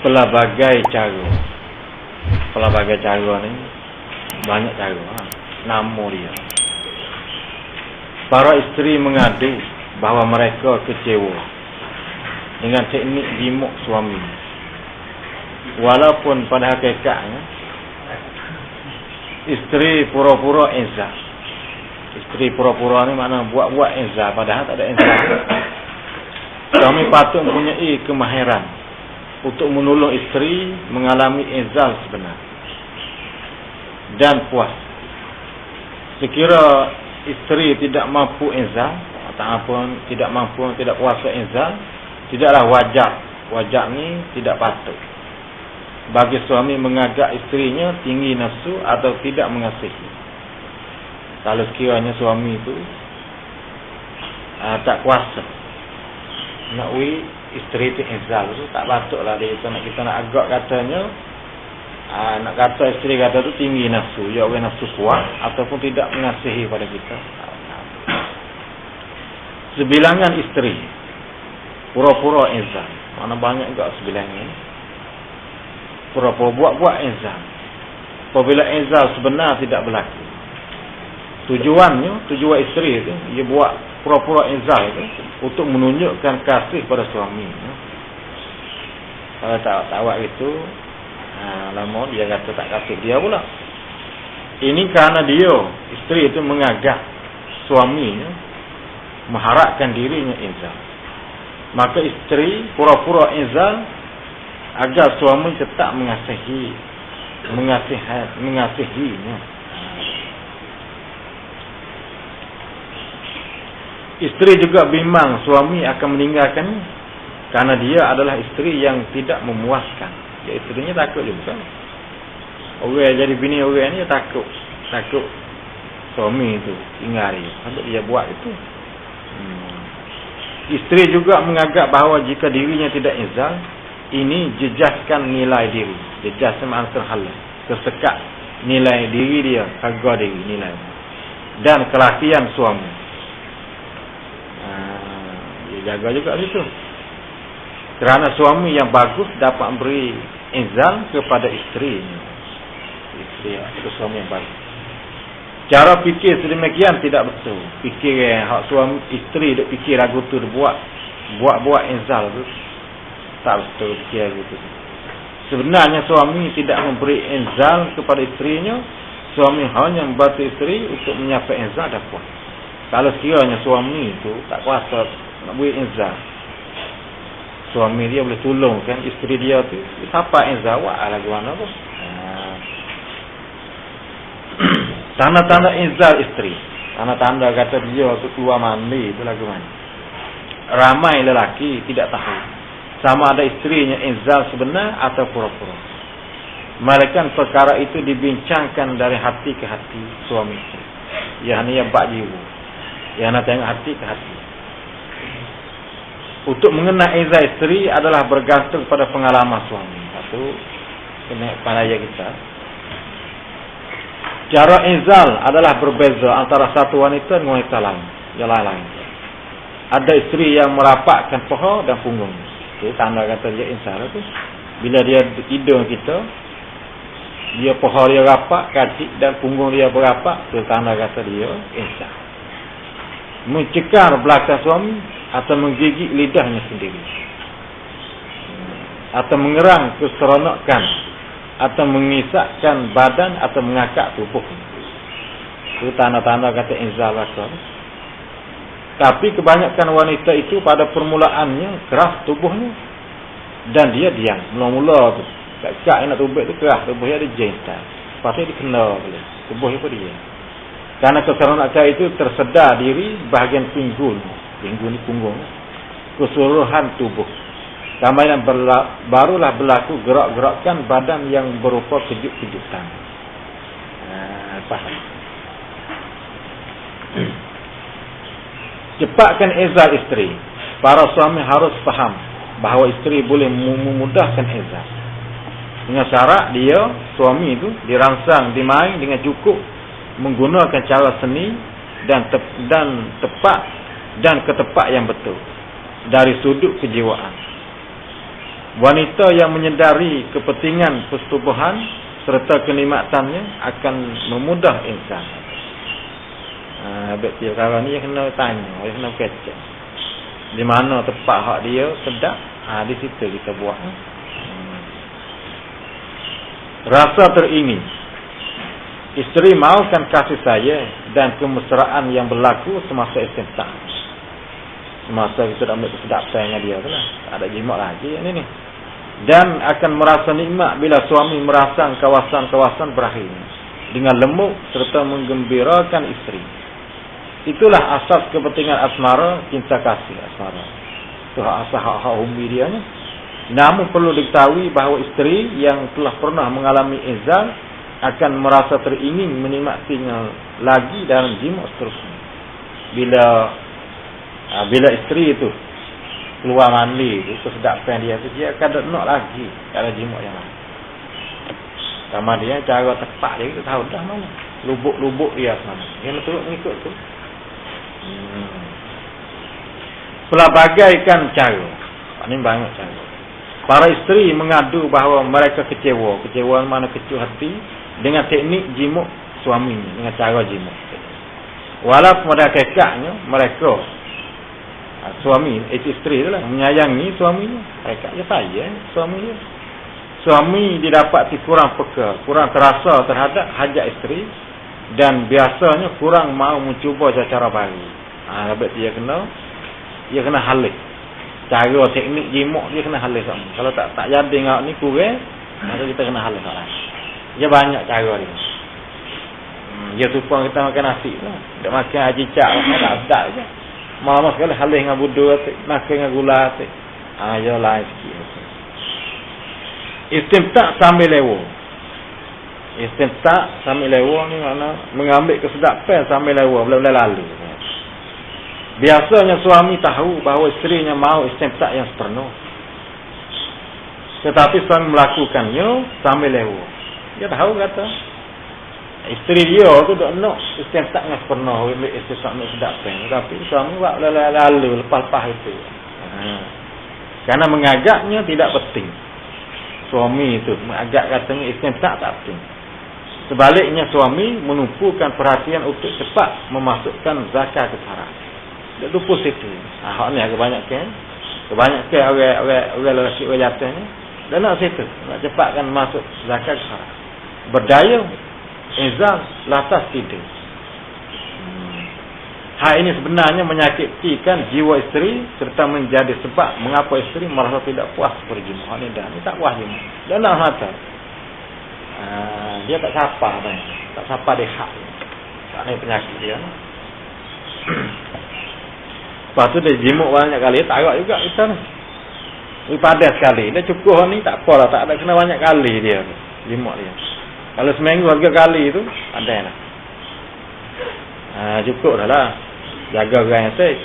pelbagai cara. Pelbagai cara ni banyak cara. Nama dia. Para isteri mengadu bahawa mereka kecewa dengan teknik jimuk suami. Walaupun pada hakikatnya isteri pura-pura izah. Isteri pura-pura ni makna buat-buat izah padahal tak ada izah. Suami patut mempunyai kemahiran untuk menolong isteri mengalami izah sebenar dan puas. Sekira isteri tidak mampu izah ataupun tidak mampu, tidak puasa izah, tidaklah wajar. Wajar ni tidak patut bagi suami mengagak isterinya tinggi nafsu atau tidak mengasihi. Kalau sekiranya suami itu tak kuasa nak isteri itu izal tu, tak patutlah dia itu kita nak agak katanya nak kata isteri kata tu tinggi nafsu, ya nafsu kuat ataupun tidak mengasihi pada kita. Sebilangan isteri pura-pura izal, mana banyak juga sebilangan pura-pura buat-buat izal. Apabila izal sebenar tidak berlaku, tujuan isteri itu dia buat pura-pura izal itu untuk menunjukkan kasih pada suami. Kalau tak buat itu, lama dia kata tak kasih dia pula. Ini kerana dia isteri itu mengagak suaminya, mengharapkan dirinya izal. Maka isteri pura-pura izal agar suami tetap mengasihinya. Isteri juga bimbang suami akan meninggalkannya karena dia adalah isteri yang tidak memuaskan. Ya, isterinya takut juga. Orang jadi bini orang ni takut suami itu tinggali. Sebab dia buat itu. Isteri juga mengagak bahawa jika dirinya tidak izal, ini jejaskan nilai diri. Jejas sama terhalang, tersekat nilai diri dia, harga diri, nilai dan kelakian suami. Dia jaga juga itu. Kerana suami yang bagus dapat beri izal kepada isterinya. Isteri itu suami yang bagus. Cara fikir sedemikian tidak betul. Fikir hak suami isteri duk fikir lagu tu buat izal tu tak betul fikir gitu. Sebenarnya suami tidak memberi izal kepada isterinya. Suami hanya membantu isteri untuk menyapa izal dan puas. Kalau sekiranya suami itu tak kuasa nak beri izal, suami dia boleh tolong kan isteri dia tu siapa izal buat lagu mana tu. Tanda-tanda izal isteri. Tanda-tanda kata dia tu keluar mandi itu lagu mana. Ramai lelaki tidak tahu sama ada isterinya izal sebenar atau pura-pura. Malaikat perkara itu dibincangkan dari hati ke hati suami isteri. Ya hanya bak jiwa. Ya nak tengok hati ke hati. Untuk mengenal izal isteri adalah bergantung pada pengalaman suami. Satu kena pandai kita. Cara izal adalah berbeza antara satu wanita dengan wanita lain. Yang lain. Ada isteri yang merapakkan paha dan punggung. Tanda kata dia insal tu. Bila dia hidung kita, dia paha dia rapat, kaki dan punggung dia berapak, tu tanda kata dia insal. Mencekar belakang suami atau menggigit lidahnya sendiri, atau mengerang keseronokan, atau mengisakkan badan atau mengakak tubuh. Itu tanda-tanda kata insal rasa. Tapi kebanyakan wanita itu pada permulaannya keras tubuhnya dan dia diam. Mula-mula tu kak nak tubuh tu keras, tubuh dia ada jental. Pasal dia kena tubuh dia pun dia. Karena keseronokan itu tersedar diri bahagian pinggul ni punggung, keseluruhan tubuh. Kemudian barulah berlaku gerak-gerakan badan yang berupa kejut-kejutan. Faham? Cepatkan izal isteri. Para suami harus faham bahawa isteri boleh memudahkan izal dengan syarat dia, suami itu dirangsang, dimain dengan cukup menggunakan cara seni dan tepat dan ketepat yang betul dari sudut kejiwaan. Wanita yang menyedari kepentingan persetubuhan serta kenikmatannya akan memudah insan. Betul kawan ni kena tanya, kena kecek. Di mana tempat hak dia sedap, di situ kita buat. Rasa teringin. Isteri mahukan kasih sayang dan kemesraan yang berlaku semasa istimta'. Semasa kita dah ambil kesedapan dengan dia tu lah. Tak ada jimat lagi ni. Dan akan merasa nikmat bila suami merangsang kawasan-kawasan berakhir dengan lembut serta menggembirakan isteri. Itulah asas kepentingan asmara, cinta kasih asmara. Itu asas hak-hak umbi dia ni. Namun perlu diketahui bahawa isteri yang telah pernah mengalami izal akan merasa teringin menikmatinya lagi dalam jimat seterusnya. Bila isteri itu keluar mandi itu kesedapan dia tu, dia akan nak lagi dalam jimat yang lain. Sama dia cara tepat dia kita tahu dah mana. Lubuk-lubuk dia mana. Dia betul mengikut tu. Pelabagaikan cara. Ini banyak cara. Para isteri mengadu bahawa mereka kecewa mana kecuh hati dengan teknik jimuk suaminya, dengan cara jimuk. Walaupun pada hakikatnya mereka suami, isteri itulah menyayangi suaminya. Mereka dia sayang suaminya. Suami didapati kurang peka, kurang terasa terhadap hajat isteri dan biasanya kurang mau mencuba cara baru. Sebab dia kena halih. Cara teknik jimuk dia kena halih sama. Kalau tak jadi ngak ni kurang, maka kita kena halih lah. Dia banyak cara dia. Dia supaya kita makan nasi lah. Tak makan haji cak lah, tak je. Malam sekali halih dengan budu, makan dengan gula. Dia lain sikit. Istimta' sambil lewa. Istimta' sambil lewa ni makna mengambil kesedapan sambil lewa, boleh-boleh lalu. Biasanya suami tahu bahawa isterinya mahu istimta' yang sepenuh. Tetapi suami melakukannya sambil lewa. Dia tahu kata isteri dia tu tak nak istimta' yang sepenuh, ambil istimta' yang sedapan. Tapi suami buat lalu lepas-lepas itu. Kerana mengajaknya tidak penting. Suami itu mengajak katanya istimta' tak penting. Sebaliknya suami menumpukan perhatian untuk cepat memasukkan zakat ke syarat. Dia lupa situ. Hak ni kebanyakan orang lelaki orang jatuh ni dia nak situ, nak cepatkan masuk zakat ke syarat. Berdaya izal lantas tidak. Hal ini sebenarnya menyakitkan jiwa isteri serta menjadi sebab mengapa isteri merasa tidak puas berjumpa. Hal ini dah ni tak puas jumpa. Dia nak mata. Dia tak sapa dah. Tak sapa dia hak. Tak ni penyakit dia. Lepas tu dia jimuk banyak kali, tak agak juga kita ni. Dia padat sekali. Dia cukup ni tak apalah, tak ada kena banyak kali dia jimuk dia. Kalau seminggu 3 kali tu ada lah. Cukup dah lah. Jaga orang yang sik.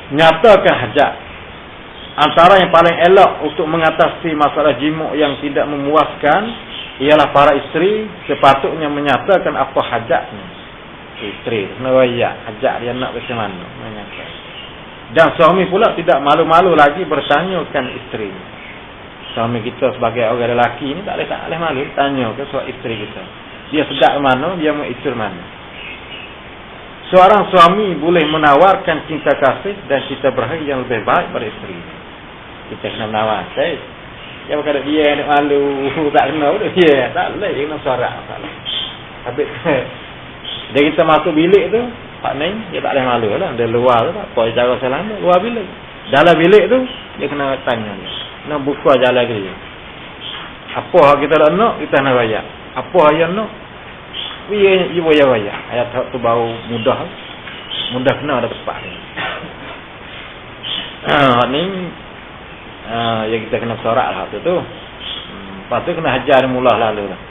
Nyatakan hajat. Antara yang paling elok untuk mengatasi masalah jimuk yang tidak memuaskan ialah para isteri sepatutnya menyatakan apa hajatnya. Isteri kena royak hajat dia nak macam mana menyatakan. Dan suami pula tidak malu-malu lagi bertanyakan isteri. Suami kita sebagai orang lelaki ni tak boleh malu tanya ke soal isteri kita. Dia sedap mana, dia mau isteri mana. Seorang suami boleh menawarkan cinta kasih dan cinta berakhir yang lebih baik pada isteri. Kita kena menawar. Dia berkata dia nak malu, tak kena pun dia. Tak boleh, dia kena sorak. Habis dia kita masuk bilik tu, Pak Neng, dia tak boleh malu lah. Dia luar tu tak apa, cara selamat, luar bilik. Dalam bilik tu, dia kena tanya dia. Nak buka jalan ke dia. Apa kita nak, kita nak rayak. Apa yang nak, dia boleh rayak. Ayat tu baru mudah kena ada tepat ni. Ni yang kita kena sorak lah tu. Lepas tu kena hajar mula lalu lah.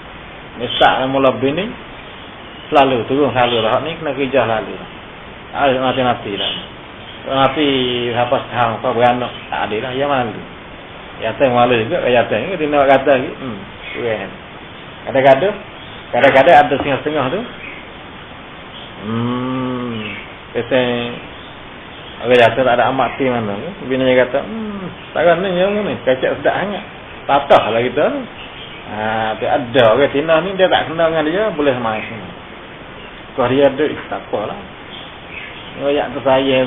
Misal mula bini selalu turun selalu lah. Ni kena kerja lalu lah. Mati-mati lah. Mati apa setahun apa beranak tak ada lah. Yang malu. Yang tu malu juga. Yang tu dia nak kata lagi. Kadang-kadang ada setengah-setengah tu. Kata Orang jatuh tak ada amat ti mana. Bini dia kata, sekarang ni yang ni, kacak sedap sangat. Tatah lah kita. Tapi ada orang Tina ni, dia tak kenal dengan dia, boleh main semua. Kalau dia ada, tak apalah. Royak tu saya,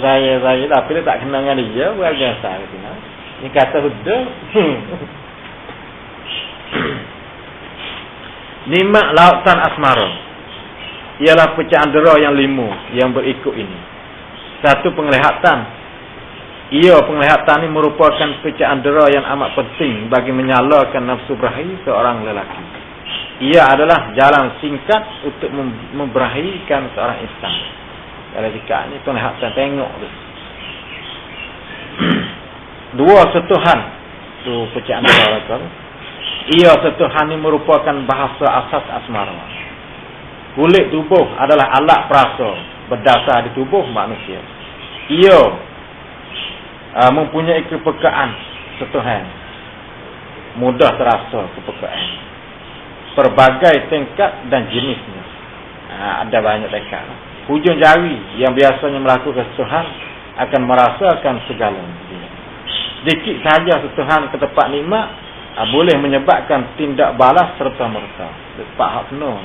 tapi dia tak kenal dengan dia, bukan biasa orang Tina. Ni kata sudah. Nikmat lautan asmara ialah pecahan dera yang 5 yang berikut ini. Satu, penglihatan. Penglihatan ini merupakan pecahan dera yang amat penting bagi menyalakan nafsu berahi seorang lelaki. Ia adalah jalan singkat untuk memberahikan seorang insan. Kalau jika ini penglihatan, tengok tu. 2, sentuhan. Tu pecahan dera tu. Sentuhan ini merupakan bahasa asas asmara. Kulit tubuh adalah alat perasa berdasar di tubuh manusia. Ia mempunyai kepekaan sentuhan. Mudah terasa kepekaan. Berbagai tingkat dan jenisnya. Ada banyak tingkat. Hujung jari yang biasanya melakukan sentuhan akan merasakan segalanya. Sedikit saja sentuhan ke tempat nikmat boleh menyebabkan tindak balas serta-merta. Tempat hak penuh.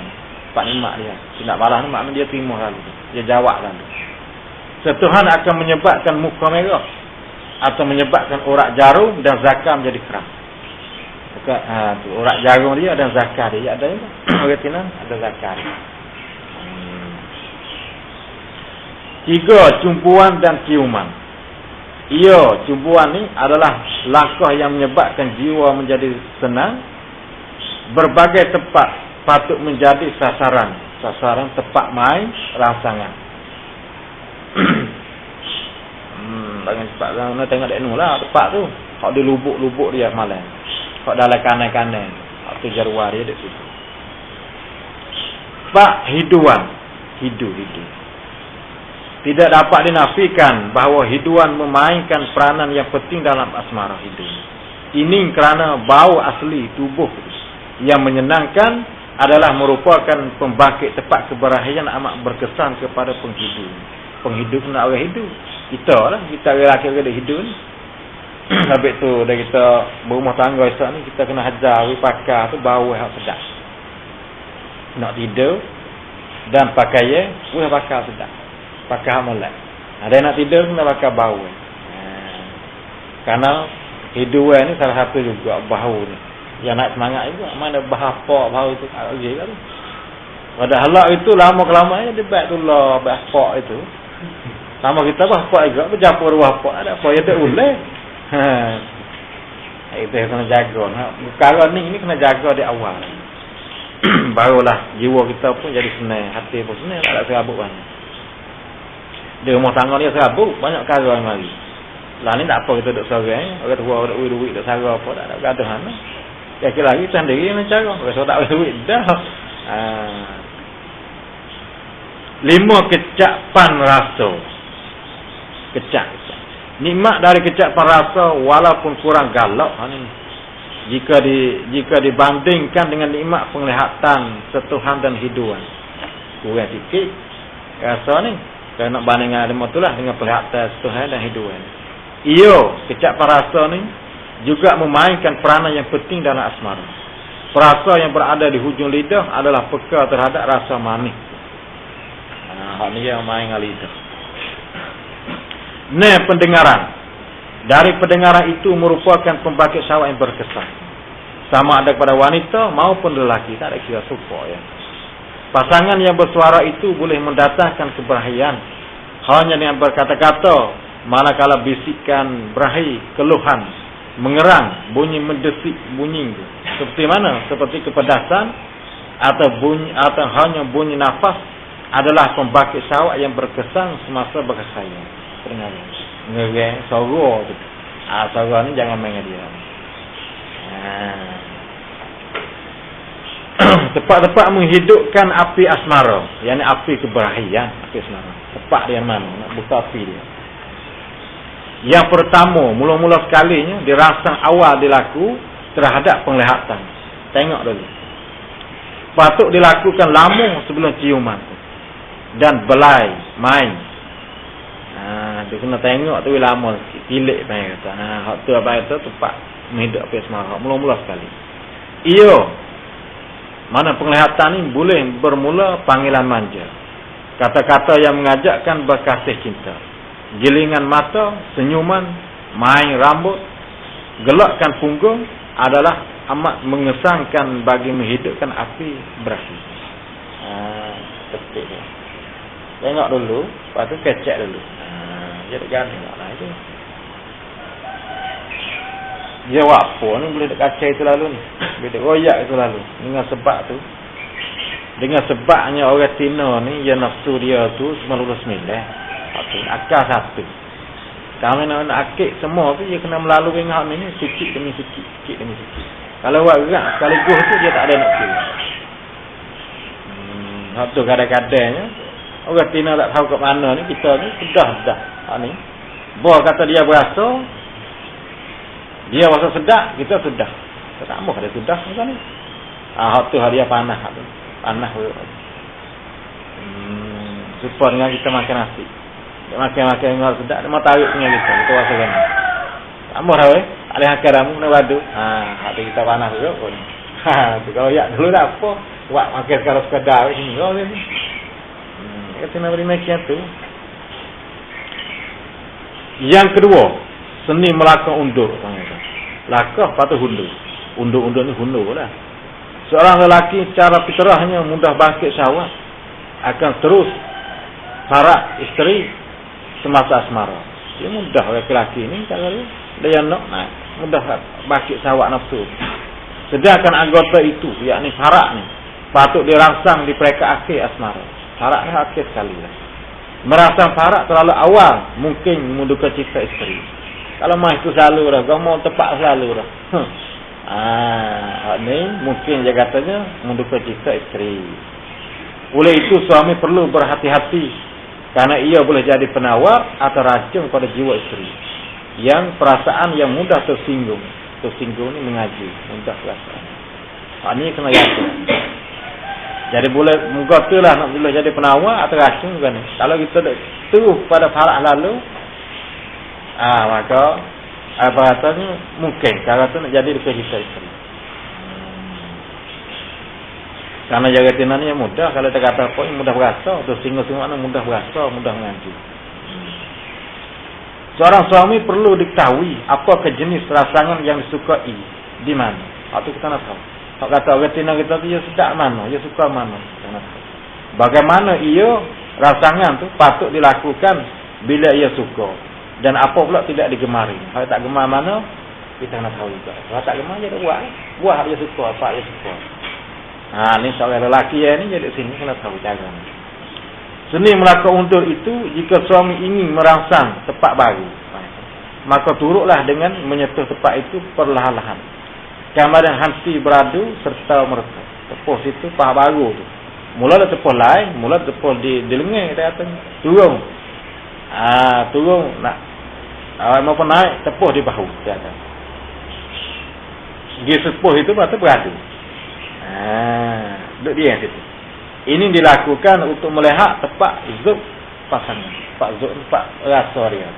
Tempat nikmat dia. Tindak balas ni maknanya dia terima lalu. Dia jawab lalu. Sentuhan akan menyebabkan muka merah. Atau menyebabkan urat jarum dan zakar menjadi keras. Urat jarum dia dan zakar dia. Ada ni? Orang Tina ada zakar dia. 3, cumbuan dan ciuman. Cumbuan ni adalah langkah yang menyebabkan jiwa menjadi senang. Berbagai tempat patut menjadi sasaran tempat main rangsangan. Bagi tempat mana tengok dek lah tempat tu. Hak dia lubuk-lubuk dia malam. Hak dalam kanan-kanan. Hak tu jaruar dia dek situ. 4, hiduan. Hidu. Tidak dapat dinafikan bahawa hiduan memainkan peranan yang penting dalam asmara hidup. Ini kerana bau asli tubuh yang menyenangkan adalah merupakan pembangkit tempat keberahian amat berkesan kepada penghidup. Penghidup nak orang hidup. Kita lelaki ada hidup ni. Habis tu dah kita berumah tangga esok ni kita kena hajar pakar tu bau yang sedap. Nak tidur dan pakaian boleh pakar sedap. Pakai molek. Ada nak tidur kena pakai bau. Karena hiduan ni salah satu juga bau ni. Yang nak semangat juga. Mana bahapa bau tu tak lagi kan. Pada halak itu lama-kelamaan debat tu lah bahapa itu. Sama kita bahapa juga berjapur bahapa ada apa ya tak boleh. Itu kena jaga. Perkara ni kena jaga di awal. Barulah jiwa kita pun jadi senang, hati pun senang, tak ada serabut banyak. Di rumah tangga ni serabut, banyak perkara yang mari. Lah ni tak apa kita duduk seorang, orang tua ada duit duduk sarang apa, tak ada gaduhan. Kira lagi sendiri dengan cara, orang tak ada duit dah. 5, kecapan rasa. Kecap. Nikmat dari kecapan rasa walaupun kurang galak jika dibandingkan dengan nikmat penglihatan, sentuhan dan hiduan. Kurang sikit rasa ni. Kalau nak bandingkan dengan itulah dengan penglihatan, sentuhan dan hiduan. Kecapan rasa ni juga memainkan peranan yang penting dalam asmara. Perasa yang berada di hujung lidah adalah peka terhadap rasa manis. Hal ni yang main dengan lidah. Pendengaran. Dari pendengaran itu merupakan pembangkit syahwat yang berkesan. Sama ada kepada wanita maupun lelaki. Tak ada kira suka ya. Pasangan yang bersuara itu boleh mendatangkan keberahian. Hanya dengan berkata-kata. Manakala bisikan berahi, keluhan, mengerang, bunyi mendesik bunyi. Seperti mana? Seperti kepedasan atau hanya bunyi nafas adalah pembangkit syahwat yang berkesan semasa berkesayang. Ngerang suara tu. Suara ni jangan main dia. Tempat-tempat menghidupkan api asmara, yakni api keberahian, api asmara. Tempat dia mana? Nak buka api dia. Yang pertama, mula-mula sekalinya dirangsang awal dilaku terhadap penglihatan. Tengok dulu. Patut dilakukan lama sebelum ciuman dan belai main. Dia kena tengok tu lama sikit. Tilik main kata. Hak tu apa kata tempat menghidup api asmara. Mula-mula sekali. Mana penglihatan ni boleh bermula panggilan manja. Kata-kata yang mengajakkan berkasih cinta. Gilingan mata, senyuman, main rambut, gelakkan punggung adalah amat mengesankan bagi menghidupkan api berapi. Ketik dia. Tengok dulu, lepas tu kecek dulu. Dia tak ganti lah itu. Dia apa ni boleh dekat kaca itu lalu ni. Boleh dekat royak itu lalu. Dengan sebab tu. Dengan sebabnya orang Cina ni, yang nafsu dia tu 99. Akal satu. Kami nak akik semua tu, dia kena melalui dengan ni, sikit demi sikit, sikit demi sikit. Kalau buat gerak sekaligus tu, dia tak ada nafsu. Tu kadang-kadangnya, orang Cina tak tahu kat mana ni, kita ni, sudah. Ni. Bawa kata dia berasa, dia rasa sedap, kita sudah. Tak mahu dia sudah macam ni. Tu dia panah tu. Panah. Serupa dengan kita makan nasi. Dia makan dengan sedap, dia mau tarik dengan kita. Kita rasa kan. Tak mahu tahu ada hakar ramu nak badu. Hati kita panah dulu pun. Tu kalau yak dulu tak apa. Buat makan sekarang sekadar sini. Kita nak beri macam tu. Yang kedua, seni melakak undur. Lakah patut hundur. Undur ni hundur lah. Seorang lelaki cara fitrahnya mudah bangkit syahwat, akan terus parak isteri semasa asmara. Dia mudah lelaki ni cara dia nak mudah bangkit syahwat nafsu. Sedangkan anggota itu, yakni parak ni, patut dirangsang di pereka akhir asmara. Parak ni akhir sekali lah. Merangsang parak terlalu awal mungkin menduka cita isteri. Kalau mah itu selalu dah, kau mau tepat selalu dah. Ni mungkin dia katanya menduka cita isteri. Oleh itu suami perlu berhati-hati, karena ia boleh jadi penawar atau racun pada jiwa isteri. Yang perasaan yang mudah tersinggung. Tersinggung ni mengaji, mudah perasaan. Ni kena yakin. Jadi boleh menggotalah nak boleh jadi penawar atau racun bukan ni. Kalau kita terus pada parak lalu, maka apa katanya mungkin cara tu nak jadi duka cita isteri. Karena jaga tina ni yang mudah, kalau dia kata apa yang mudah berasa, tu singgung mana mudah berasa, mudah mengaji. Seorang suami perlu diketahui apakah jenis rasangan yang disukai di mana. Itu kita nak tahu. Kalau kata orang tina kita tu, dia sedap mana, dia suka mana. Bagaimana ia rasangan tu patut dilakukan bila ia suka, dan apa pula tidak digemari. Kalau tak gemar mana, kita nak tahu juga. Kalau tak gemar, dia buat dia suka, apa dia suka. Ni seorang lelaki ni jadi sini kena tahu cara. Seni melakak undur itu jika suami ingin merangsang tempat baru, maka turutlah dengan menyentuh tempat itu perlahan-lahan. Kemudian henti beradu serta merta. Tepuh situ paha baru tu. Mula dah tepuh lain, mula tepuh di lengan kita kata. Turun. Turun nak mau pun naik, tepuh di bahu dia kata. Dia sepuh itu berarti beradu. Duduk dia situ. Ini dilakukan untuk melihat tepat zuk pasangan. Tepat zuk, tepat rasa dia.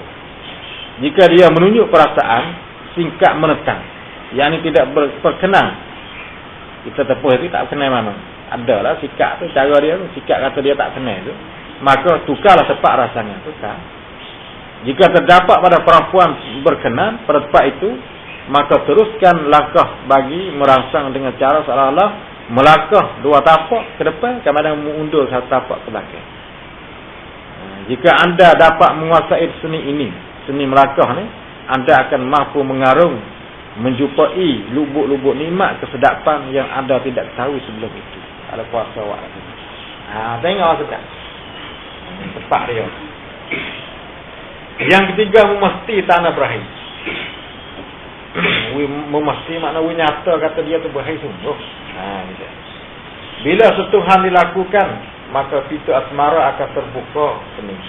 Jika dia menunjuk perasaan, singkat menentang, yang ini tidak berkenan, kita tepuh itu tak kenal mana. Adalah sikap tu, cara dia tu, sikap kata dia tak kenal tu, maka tukarlah tepat rasanya. Tukar. Jika terdapat pada perempuan berkenan pada tempat itu, maka teruskan langkah bagi merangsang dengan cara seolah-olah melangkah dua tapak ke depan, kemudian mengundur satu tapak ke belakang. Jika anda dapat menguasai seni ini, seni melangkah ni, anda akan mampu mengarung, menjumpai lubuk-lubuk nikmat kesedapan yang anda tidak tahu sebelum itu. Ada kuasa awak. Tengok sedap. Tepat dia. Yang ketiga, mesti tanah berakhir. Mesti makna nyata kata dia tu berakhir sungguh. Gitu. Bila sentuhan dilakukan, maka pintu asmara akan terbuka penuh.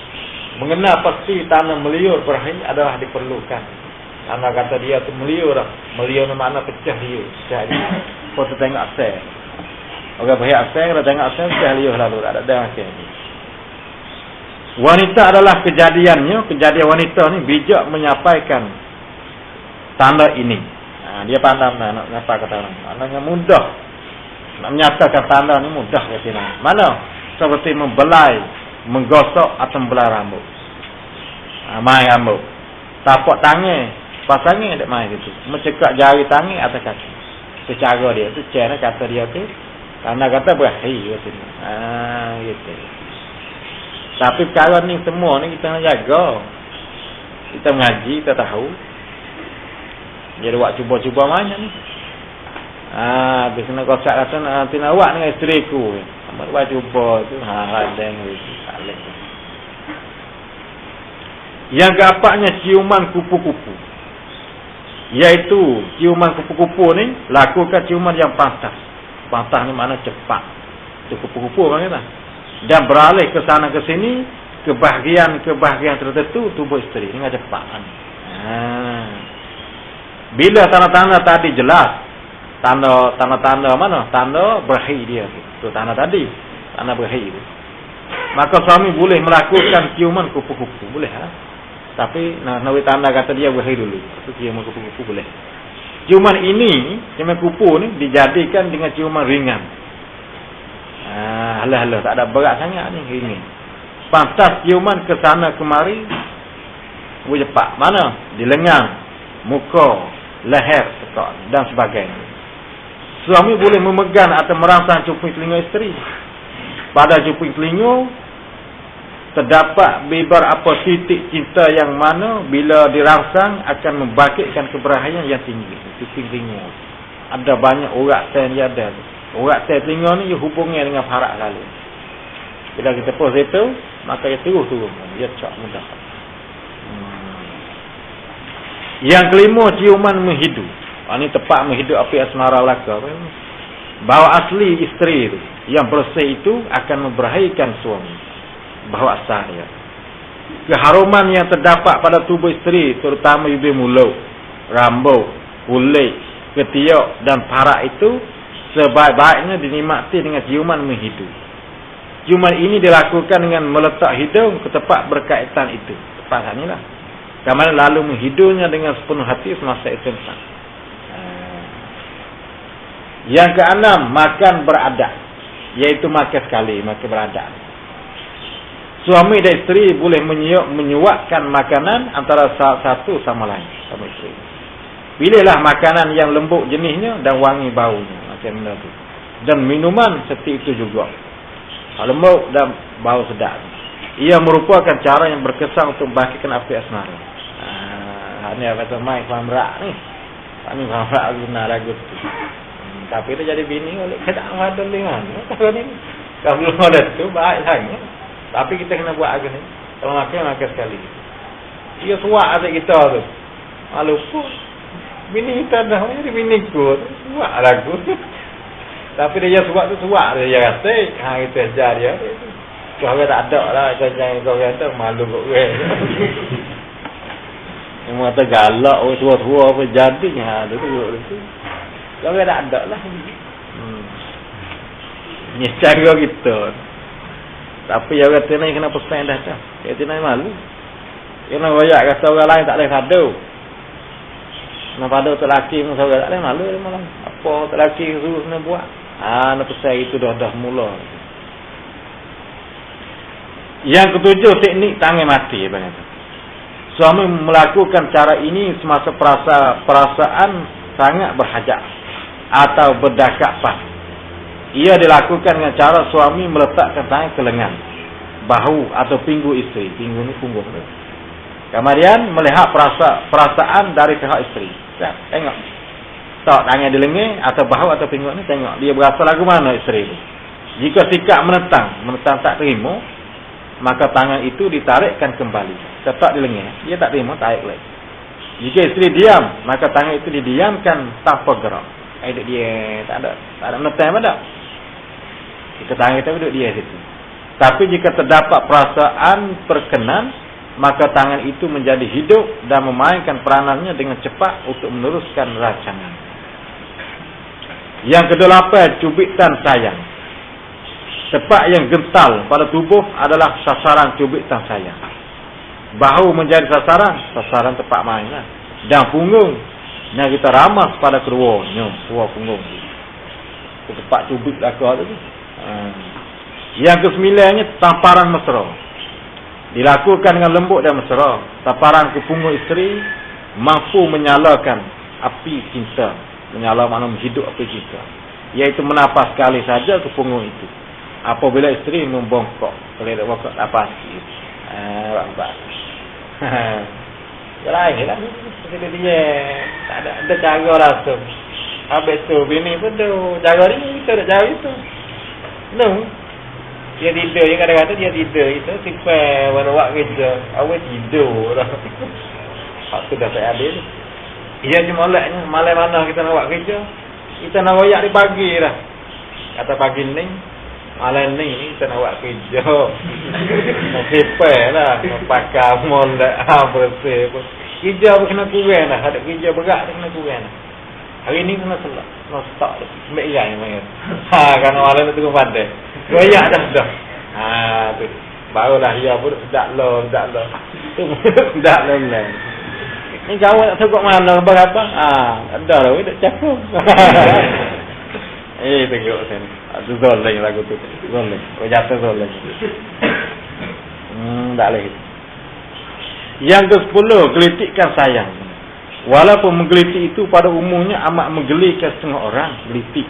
Mengenal pasti tanah meliur berakhir adalah diperlukan. Karena kata dia tu meliur. Meliur makna pecah liur. Jadi, kau tengok asal. Orang berakhir asal, kalau tengok asal, pecah liur lalu. Ada akhir. Wanita adalah kejadian wanita ni bijak menyampaikan tanda ini. Dia pandang nak apa kata orang. Maknanya mudah. Nak menyatakan tanda ni mudah katanya. Mana? Seperti membelai, menggosok atau membelai rambut. Main rambut. Tapak tangan, pasangnya tak main gitu. Mencekak jari tangan atas kaki. Secara dia tu cara kata dia tu. Karena kata berakhir katanya. Gitu. Tapi perkara ni semua ni kita nak jaga. Kita mengaji, kita tahu. Jadi awak cuba-cuba mana ni? Habis nak kosak kata nanti nak awak dengan isteri ku. Amat awak cuba tu. Hadang itu. Salih. Yang keempatnya ciuman kupu-kupu. Iaitu ciuman kupu-kupu ni lakukan ciuman yang pantas. Pantas ni mana cepat. Itu kupu-kupu kan kita. Dan beralih ke sana ke sini ke bahagian tertentu tubuh isteri dengan cepat. Bila tanda-tanda tadi jelas, tanda-tanda mana? Tanda berakhir dia tu. Tanda tadi, tanda berakhir tu. Maka suami boleh melakukan ciuman kupu-kupu, boleh Tapi nawi tanda kata dia berakhir dulu. Itu ciuman kupu-kupu boleh. Ciuman ini, ciuman kupu ni dijadikan dengan ciuman ringan. Alah, tak ada berat sangat ni, ringan. Pantas ciuman ke sana kemari, cepat. Mana? Di lengan, muka, leher, dan sebagainya. Suami boleh memegang atau merangsang cuping telinga isteri. Pada cuping telinga terdapat beberapa titik cinta yang mana bila dirangsang akan membangkitkan keberhasilan yang tinggi. Cuping telinga. Ada banyak urat sel yang ada. Urat sel telinga ni hubungnya dengan parak lalu. Bila kita pos itu, maka dia terus turun. Dia cak mudah. Yang kelima, ciuman menghidu. Ini tepat menghidu api asmara belaka. Bahawa asli isteri itu, yang bersih itu akan membahayakan suami. Bahawa asal dia. Keharuman yang terdapat pada tubuh isteri, terutama bibir mulut, rambut, kulit, ketiak dan parak itu, sebaik-baiknya dinikmati dengan ciuman menghidu. Ciuman ini dilakukan dengan meletak hidung ke tempat berkaitan itu. Tepat inilah. Kemudian lalu menghidunya dengan sepenuh hati semasa istimsak. Yang keenam, makan beradab. Iaitu makan sekali, makan beradab. Suami dan isteri boleh menyuapkan makanan antara satu sama lain. Sama isteri. Pilihlah makanan yang lembut jenisnya dan wangi baunya. Macam mana tu. Dan minuman seperti itu juga. Lembut dan bau sedap. Ia merupakan cara yang berkesan untuk membangkitkan api asmara. Ini apa tu mai famrak ni. Kami famrak guna lagu tu. Tapi dia jadi bini oleh kita ada dengan. Kalau ni kalau ada tu baik sangat. Tapi kita kena buat agak ni. Kalau makan sekali. Dia suak adik kita tu. Malu pun. Bini kita dah jadi bini ku. Suak lagu. Tapi dia suak tu suak dia rasa. Kita ajar dia. Kau tak ada lah. Kau kata malu kau. Yang mata galak, tua-tua apa jadinya. Itu. Kau tak ada lah. Ini cara kita. Tapi yang kata ni kena pesan dah tak. Dia kata ni malu. Dia nak banyak kata orang lain tak boleh padu. Nak padu tak laki pun tak boleh malu. Apa tak laki suruh kena buat. Nak pesan itu dah mula. Yang ketujuh, teknik tangan mati. Suami melakukan cara ini semasa perasaan sangat berhajat atau berdakapan. Ia dilakukan dengan cara suami meletakkan tangan ke lengan, bahu atau pinggul isteri. Pinggul ni punggung. Kemudian melihat perasaan dari pihak isteri. Tengok. Tak tangan di lengan atau bahu atau pinggul ni, tengok dia berasa lagu mana isteri itu. Jika sikap menentang tak terima, maka tangan itu ditarikkan kembali. Tetap di lengan, dia tak terima, tarik lagi. Jika isteri diam, maka tangan itu didiamkan tanpa gerak. Duduk dia, tak ada menentang apa tak. Jika tangan kita duduk dia situ. Tapi jika terdapat perasaan perkenan, maka tangan itu menjadi hidup dan memainkan peranannya dengan cepat untuk meneruskan rancangan. Yang kedelapan, cubitan sayang. Tempat yang gental pada tubuh adalah sasaran cubitan sayang. Bahu menjadi sasaran tempat main lah. Dan punggung, nah kita ramas pada keduanya, dua punggung. Tempat cubit lah kau tu. Yang kesembilannya tamparan mesra. Dilakukan dengan lembut dan mesra. Tamparan ke punggung isteri mampu menyalakan api cinta. Menyala makna menghidup api cinta. Iaitu menapah sekali saja ke punggung itu. Apabila isteri membongkok, kalau tak bongkok tak pasti. Bak-bak. Lain lah. Jadi dia tak ada cara rasa. Habis tu bini pun tu cara ni kita nak cara itu. No. Dia tidur, dia kata dia tidur itu simpan pada waktu kerja. Awak tidur lah. Waktu dah tak ada ni. Ia cuma malaknya, malam mana kita nak buat kerja. Kita nak royak di pagi dah. Kata pagi ni, malam ni kita nak buat kerja. Nak simpan lah. Nak pakai molek, bersih pun. Kerja pun kena kurang lah. Ada kerja berat tu kena kurang lah. Hari ni kena selak. Kena stop. Ambil irai main. Kerana malam tu turun pandai. Royak dah. Tu. Barulah ia pun dak lo. Tu dak lo. Ni kawan nak tengok mana berapa? Ada lah, tak cakap. Tengok sini. Itu zoling lagu tu. Zoling. Oh jatuh zoling. Tak boleh. Yang ke-10, gelitikkan sayang. Walaupun menggelitik itu pada umumnya amat menggelikan setengah orang. Gelitik.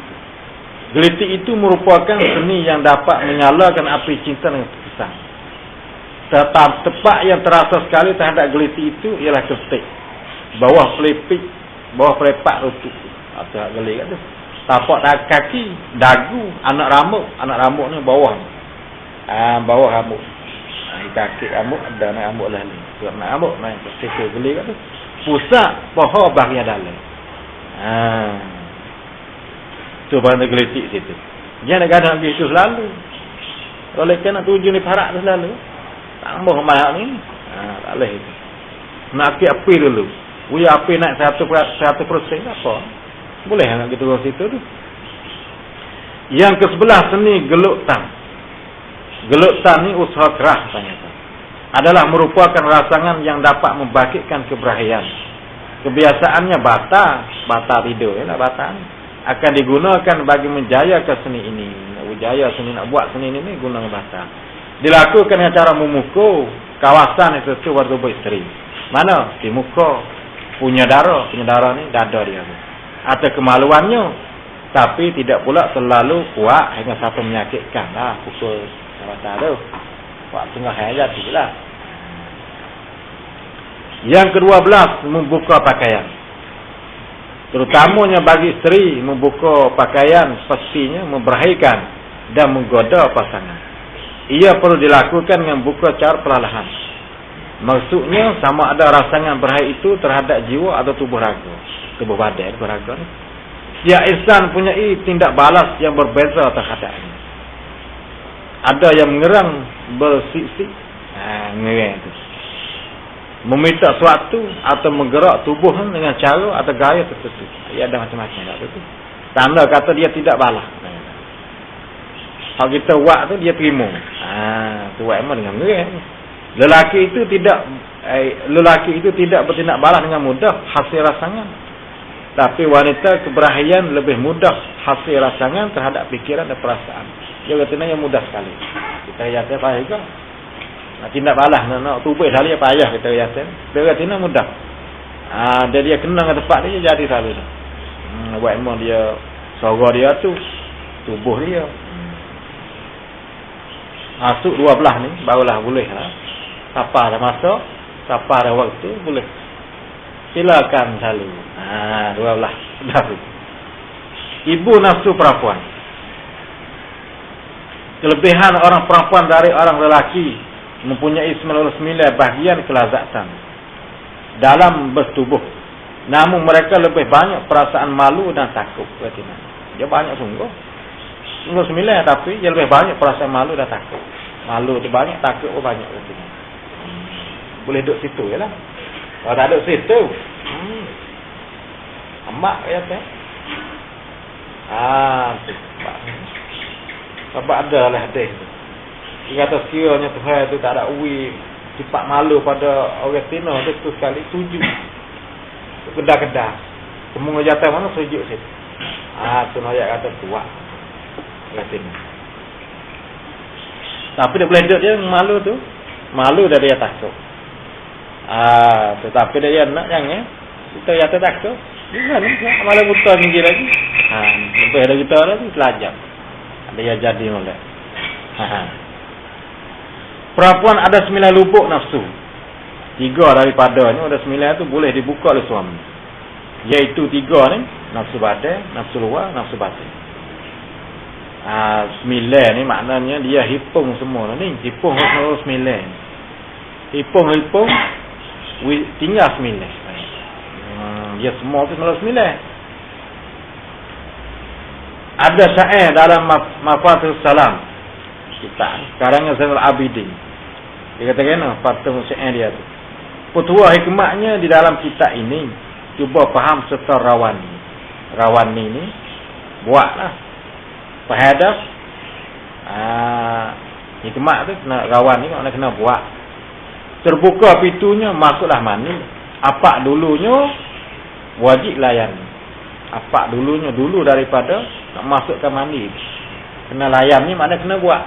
Gelitik itu merupakan seni yang dapat menyalakan api cinta dengan terkesan. Tepat yang terasa sekali terhadap gelitik itu ialah ketik. Bawah pelepak lutut. Atau gelik kat tu. Tapak kaki, dagu, anak rambut ni bawah. Bawah rambut. Kaki rambut ada nak rambut lah ni. Nak rambut naik kecil gelik kat tu. Pusat paha bahagian dalam. Tu benda gelitik situ. Jangan kadang begitu selalu. Oleh kerana tuju ni parak tu selalu. Tambah banyak ni. Tak boleh itu. Nak api dulu. Api naik 100% apa? Boleh nak kita ke situ tu. Yang ke-11 seni geluk tan. Geluk tan ni usaha keras ternyata. Adalah merupakan rasangan yang dapat membangkitkan keberhasilan. Kebiasaannya bata tidur bata ni. Akan digunakan bagi menjayakan seni ini. Nak berjaya seni, nak buat seni ini guna bata. Dilakukan dengan cara memukul kawasan itu pada tubuh isteri. Mana? Di muka. Punya darah ni dada dia tu. Atau kemaluannya. Tapi tidak pula terlalu kuat hingga sampai menyakitkan lah. Pukul kawasan tu. Buat tengah hari jadi lah. Yang ke-12, membuka pakaian. Terutamanya bagi isteri, membuka pakaian pastinya memberhaikan dan menggoda pasangan. Ia perlu dilakukan dengan buka cara perlahan. Maksudnya sama ada rasangan berhai itu terhadap jiwa atau tubuh raga. Tubuh badan, beraga ni. Setiap insan punya tindak balas yang berbeza terhadapnya. Ada yang mengerang bersik-sik. Ngerang tu. Meminta sesuatu atau menggerak tubuh dengan cara atau gaya tertentu. Ia ada macam-macam kat tu. Tanda kata dia tidak balas. Kalau kita buat tu dia terima. Tu buat emang dengan ngerang. Lelaki itu tidak bertindak balas dengan mudah hasil rasangan. Tapi wanita keberhasilan lebih mudah hasil rasangan terhadap fikiran dan perasaan. Dia kata yang mudah sekali. Kita kata payah juga. Nak tindak balas nak tubuh sekali payah kita kata. Dia kata mudah. Dia kena dengan tempat dia jadi selalu. Buat memang dia suara dia tu tubuh dia. Masuk 12 ni barulah boleh lah. Siapa ada masa, siapa ada waktu, boleh. Silakan selalu. 12. Sudah. Ibu nafsu perempuan. Kelebihan orang perempuan dari orang lelaki mempunyai 99 bahagian kelazatan dalam bertubuh. Namun mereka lebih banyak perasaan malu dan takut. Dia banyak sungguh. 99 tapi dia lebih banyak perasaan malu dan takut. Malu dia banyak, takut banyak. Boleh duduk situ je lah. Kalau tak duduk situ Amak kata Sebab ada lah hadis tu. Dia kata sekiranya Tuhan tu tak ada uwi sifat malu pada orang Tino tu sekali sujud. Kedah-kedah. Semua jatuh mana sujud situ. Tu ayat kata kuat. Orang Tino. Tapi dia boleh duduk dia malu tu. Malu dari dia takut. Tetapi dia nak jangan. Kita jatuh takut. Jangan malah buta tinggi lagi. Lebih ada kita lagi selajak. Ada yang jadi malah. Perempuan ada 9 lubuk nafsu. 3 daripadanya ada 9 tu boleh dibuka oleh suami. Iaitu 3 ni, nafsu badan, nafsu luar, nafsu batin. 9 ni maknanya dia hipung semua ni. Hipung 9. Hipung tinggal 9. Dia semua tu 9. Ada syair dalam Mafathus Salam. Kita karangan Zainul Abidin. Dia kata kena patut syair dia tu. Petua hikmahnya di dalam kitab ini cuba faham serta rawani. Rawani ni buatlah. Fahadaf hikmah tu kena rawani maknanya kena buat. Terbuka pintunya masuklah mani. Apa dulunya wajib layan. Apa dulunya dulu daripada nak masukkan mani. Kena layan ni maknanya kena buat.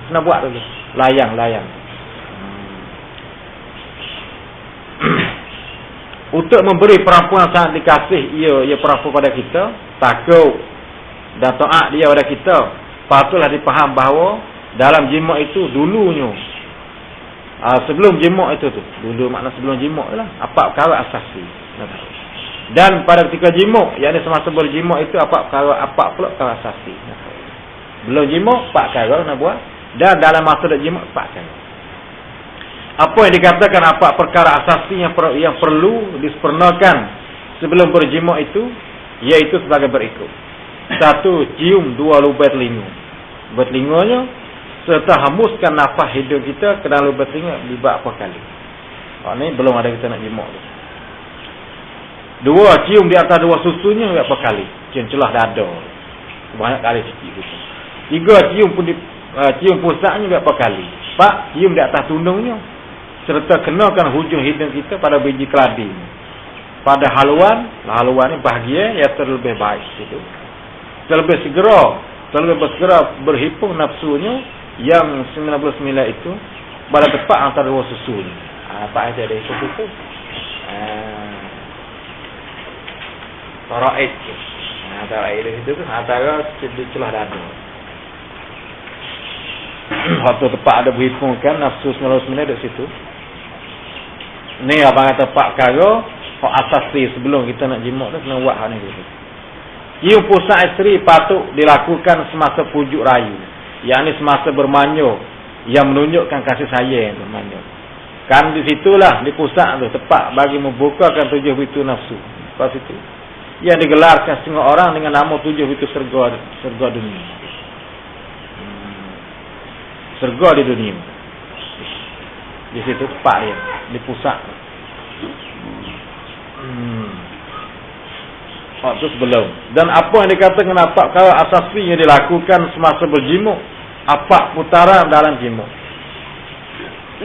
Kena buat dulu. Layang. Untuk memberi perempuan sangat dikasih ia perempuan pada kita, takut dan taat dia pada kita, patutlah dipaham bahawa dalam jima' itu dulunya sebelum jima' itu tu. Dulu makna sebelum jima' lah. Apa perkara asasi. Dan pada ketika jima', yakni semasa berjima' itu apa pula perkara asasi. Belum jima' 4 perkara nak buat, dan dalam masa dak jima' 4 perkara. Apa yang dikatakan apa perkara asasi yang perlu disempurnakan sebelum berjima' itu, iaitu sebagai berikut. 1, cium 2 lubang telinga. Bertelinganya serta hembuskan nafas hidung kita ke dalam lubang telinga beberapa kali. Ni belum ada kita nak jima' tu. 2, cium di atas 2 susunya beberapa kali. Cium celah dada. Banyak kali sikit gitu. 3, cium pusatnya beberapa kali. 4, cium di atas tundungnya serta kenakan hujung hidung kita pada biji keladi. Pada haluan ni bahagia yang terlebih baik itu. Terlebih segera berhipung nafsunya yang 99 itu pada tepat antara 2 susu ni. Apa ada itu tu? Taraid. Taraid itu tu antara celah dada. Waktu tepat ada berhipung kan nafsu 99 di situ. Ni abang kata 4 perkara hak asasi sebelum kita nak jima' tu kena buat hal ni gitu. Cium pusat isteri patut dilakukan semasa pujuk rayu, yakni semasa bermanyo yang menunjukkan kasih sayang bermanyo. Kan di situlah di pusat tu tepat bagi membukakan 7 pintu nafsu. Pas itu yang digelarkan setengah orang dengan nama 7 pintu surga dunia. Surga di dunia. Di situ tepat dia, di pusat. Itu sebelum. Dan apa yang dikatakan apa kalau asasi yang dilakukan semasa berjimuk, apa putaran dalam jimuk?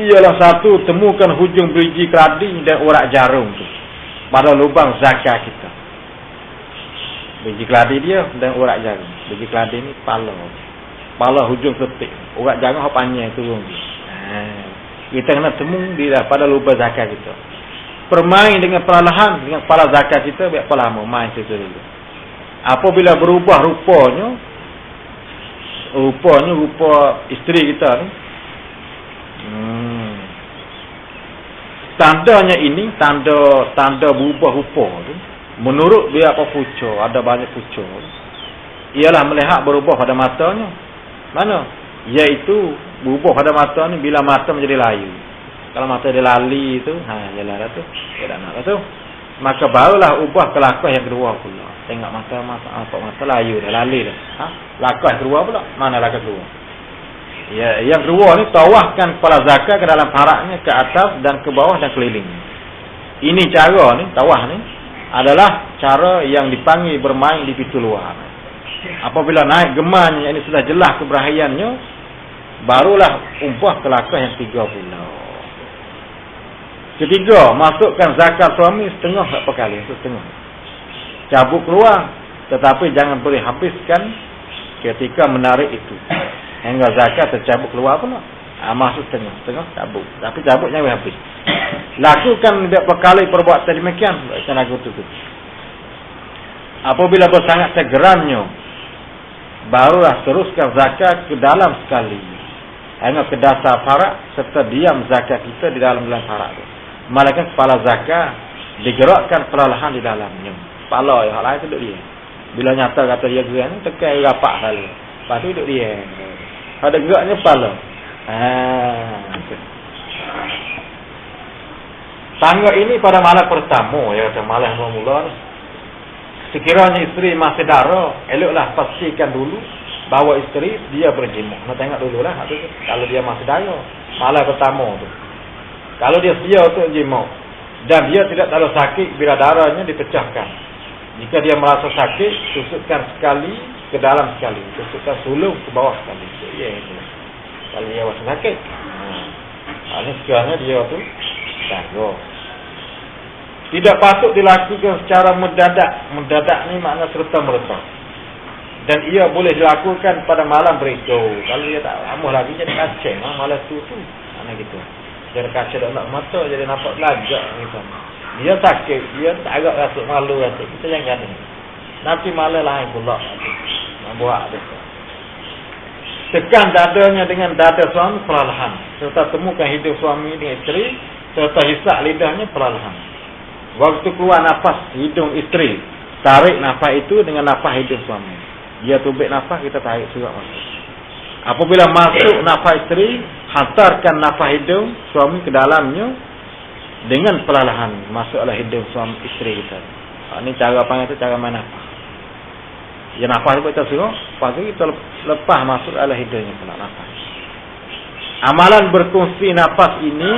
Ialah 1, temukan hujung biji keladi dan urat jarum tu pada lubang zakat kita. Biji keladi dia dan urat jarum. Biji keladi ni pala hujung ketik. Urat jarum hak panjang turun. Kita kena temu di pada lubang zakat kita. Permain dengan perlahan dengan kepala zakat kita biar lama main situ dulu. Apabila berubah rupanya rupa isteri kita ni. Tandanya ini tanda berubah rupa tu. Menurut dia apa pucuk, ada banyak pucuk. Ialah melihat berubah pada matanya. Mana? Iaitu berubah pada mata ni bila mata menjadi layu. Kalau mata dia lali tu, jalan tu, dia tak nak tu. Maka barulah ubah ke lakah yang kedua pula. Tengok mata layu dah, lali dah. Lakah kedua pula, mana lakah kedua? Ya, yang kedua ni tawahkan kepala zakat ke dalam paraknya ke atas dan ke bawah dan keliling. Ini cara ni, tawah ni adalah cara yang dipanggil bermain di pintu luar. Apabila naik gemanya, ini sudah jelas keberhasilannya, barulah umpah kelakar yang 3 bulan. Ketiga, masukkan zakat suami setengah tak perkali, setengah. Cabut keluar, tetapi jangan boleh habiskan ketika menarik itu. Hingga zakat tercabut keluar pula. Masuk setengah cabut. Tapi cabut jangan habis. Lakukan beberapa kali perbuatan demikian, macam lagu tu. Apabila bersangat segerannya, barulah teruskan zakat ke dalam sekali. Hingga ke dasar farak serta diam zakat kita di dalam farak itu. Malaikat kepala zakat digerakkan perlahan di dalamnya. Kepala yang lain tu duduk dia. Bila nyata kata dia gerak ni, tekan rapak kali. Lepas tu duduk dia. Ada geraknya kepala. Tangga ini pada malam pertama, ya kata malam mula-mula. Sekiranya isteri masih dara, eloklah pastikan dulu bahawa isteri dia berjimuk. Nak tengok dululah kalau dia masih dara, malam pertama tu. Kalau dia sedia untuk jimuk dan dia tidak terlalu sakit bila darahnya dipecahkan. Jika dia merasa sakit, tusukkan sekali ke dalam sekali, tusukkan sulung ke bawah sekali. Ya itu. Kalau dia masih sakit, ini sekiranya dia tu dara. Tidak patut dilakukan secara mendadak. Mendadak ni makna serta-merta. Dan ia boleh dilakukan pada malam berikut. Kalau dia tak lama lagi jadi kacang, malam tu. Mana gitu. Jadi kacang dah nak mata, jadi nampak lagak gitu. Dia sakit, dia tak agak rasa malu rasa. Kita jangan ada. Nanti malam lain pula. Nak buat ada. Tekan dadanya dengan dada suami perlahan. Serta temukan hidung suami dengan isteri. Serta hisap lidahnya perlahan. Waktu keluar nafas hidung isteri, tarik nafas itu dengan nafas hidung suami. Dia tubik nafas, kita tarik surat masuk. Apabila masuk nafas isteri, hantarkan nafas hidung suami ke dalamnya dengan perlahan. Masuklah hidung suami isteri kita. Ini cara panggil itu cara main nafas. Ya nafas itu kita suruh, lepas itu kita lepas masuk adalah hidungnya kena nafas. Amalan berkongsi nafas ini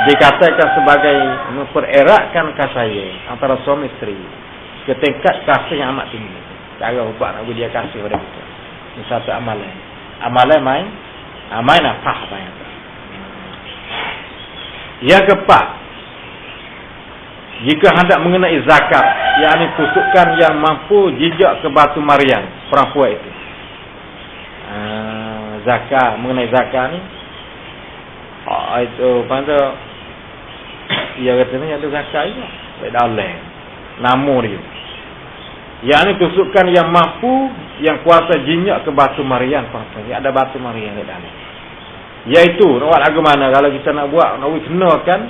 dikatakan sebagai mempereratkan kasih antara suami isteri ke tingkat kasih yang amat tinggi. Cara ubah nak dia kasih pada kita. Ini satu amalan. Amalan main nafas banyak. Yang keempat, jika hendak mengenai zakat, yakni tusukan yang mampu jejak ke batu marian perempuan itu. Zakat, mengenai zakat ni itu pada dia katanya ada zakat itu baik dalam nama dia. Yang ni tusukan yang mampu yang kuasa jinyak ke batu marian perempuan. Ada batu marian di dalam. Iaitu nak lagu mana kalau kita nak buat nak kenakan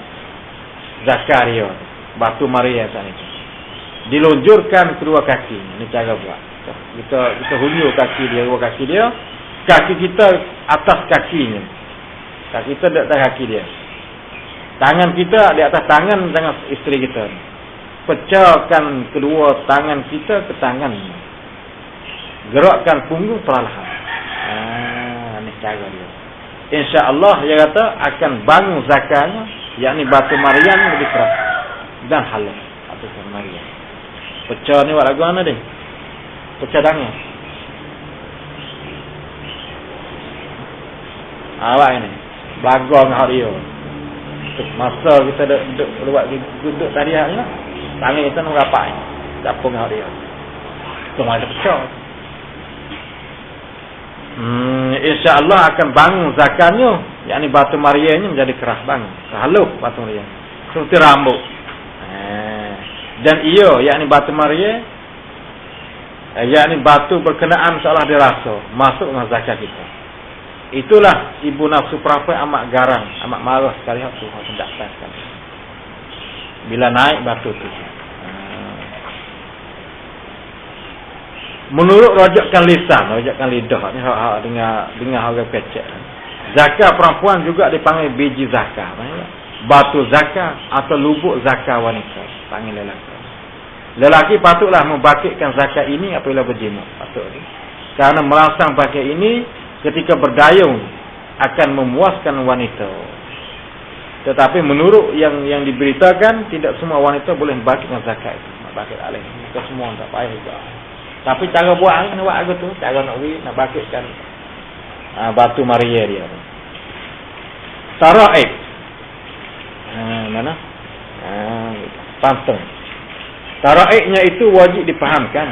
zakat dia batu marian sana itu. Dilunjurkan kedua kaki. Ini cara buat. Kita hunjur kaki dia, kaki kita atas kakinya. Kaki kita di atas kaki dia. Tangan kita di atas tangan isteri kita. Pecahkan kedua tangan kita ke tangan. Gerakkan punggung perlahan. Ini cara dia. InsyaAllah dia kata akan bangun zakatnya, yakni batu marian lebih keras dan halus. Batu marian. Pecah ni buat lagu mana dia? Pecah tangan. Awak ini. Bagong hari dia. Masa kita duduk tadi hari ni, tangan kita nak rapat ni. Dapung hari dia. Semua ada pecah. InsyaAllah akan bangun zakatnya, yakni batu mariannya menjadi keras bangun. Halus batu marian. Seperti rambut. Dan ia, yakni batu marian, yakni batu berkenaan seolah dirasa masuk dengan zakat kita. Itulah ibu nafsu perempuan amat garang, amat marah sekali tu, hendak sekali. Bila naik batu tu. Menurut rojakan lisan, rojakan lidah ni hak dengar orang kecek. Zakat perempuan juga dipanggil biji zakat. Batu zakat atau lubuk zakat wanita, panggil lelaki. Lelaki patutlah membakitkan zakat ini apabila berjimuk, patut. Karena merangsang bakit ini ketika berdayung akan memuaskan wanita. Tetapi menurut yang diberitakan, tidak semua wanita boleh membakitkan zakat itu. Bakit alih. Kita semua tak payah juga. Tapi cara buat ni nak buat aku tu, cara nak nak bakitkan batu Maria dia. Taraib. Mana? Panteng. Taraibnya itu wajib dipahamkan.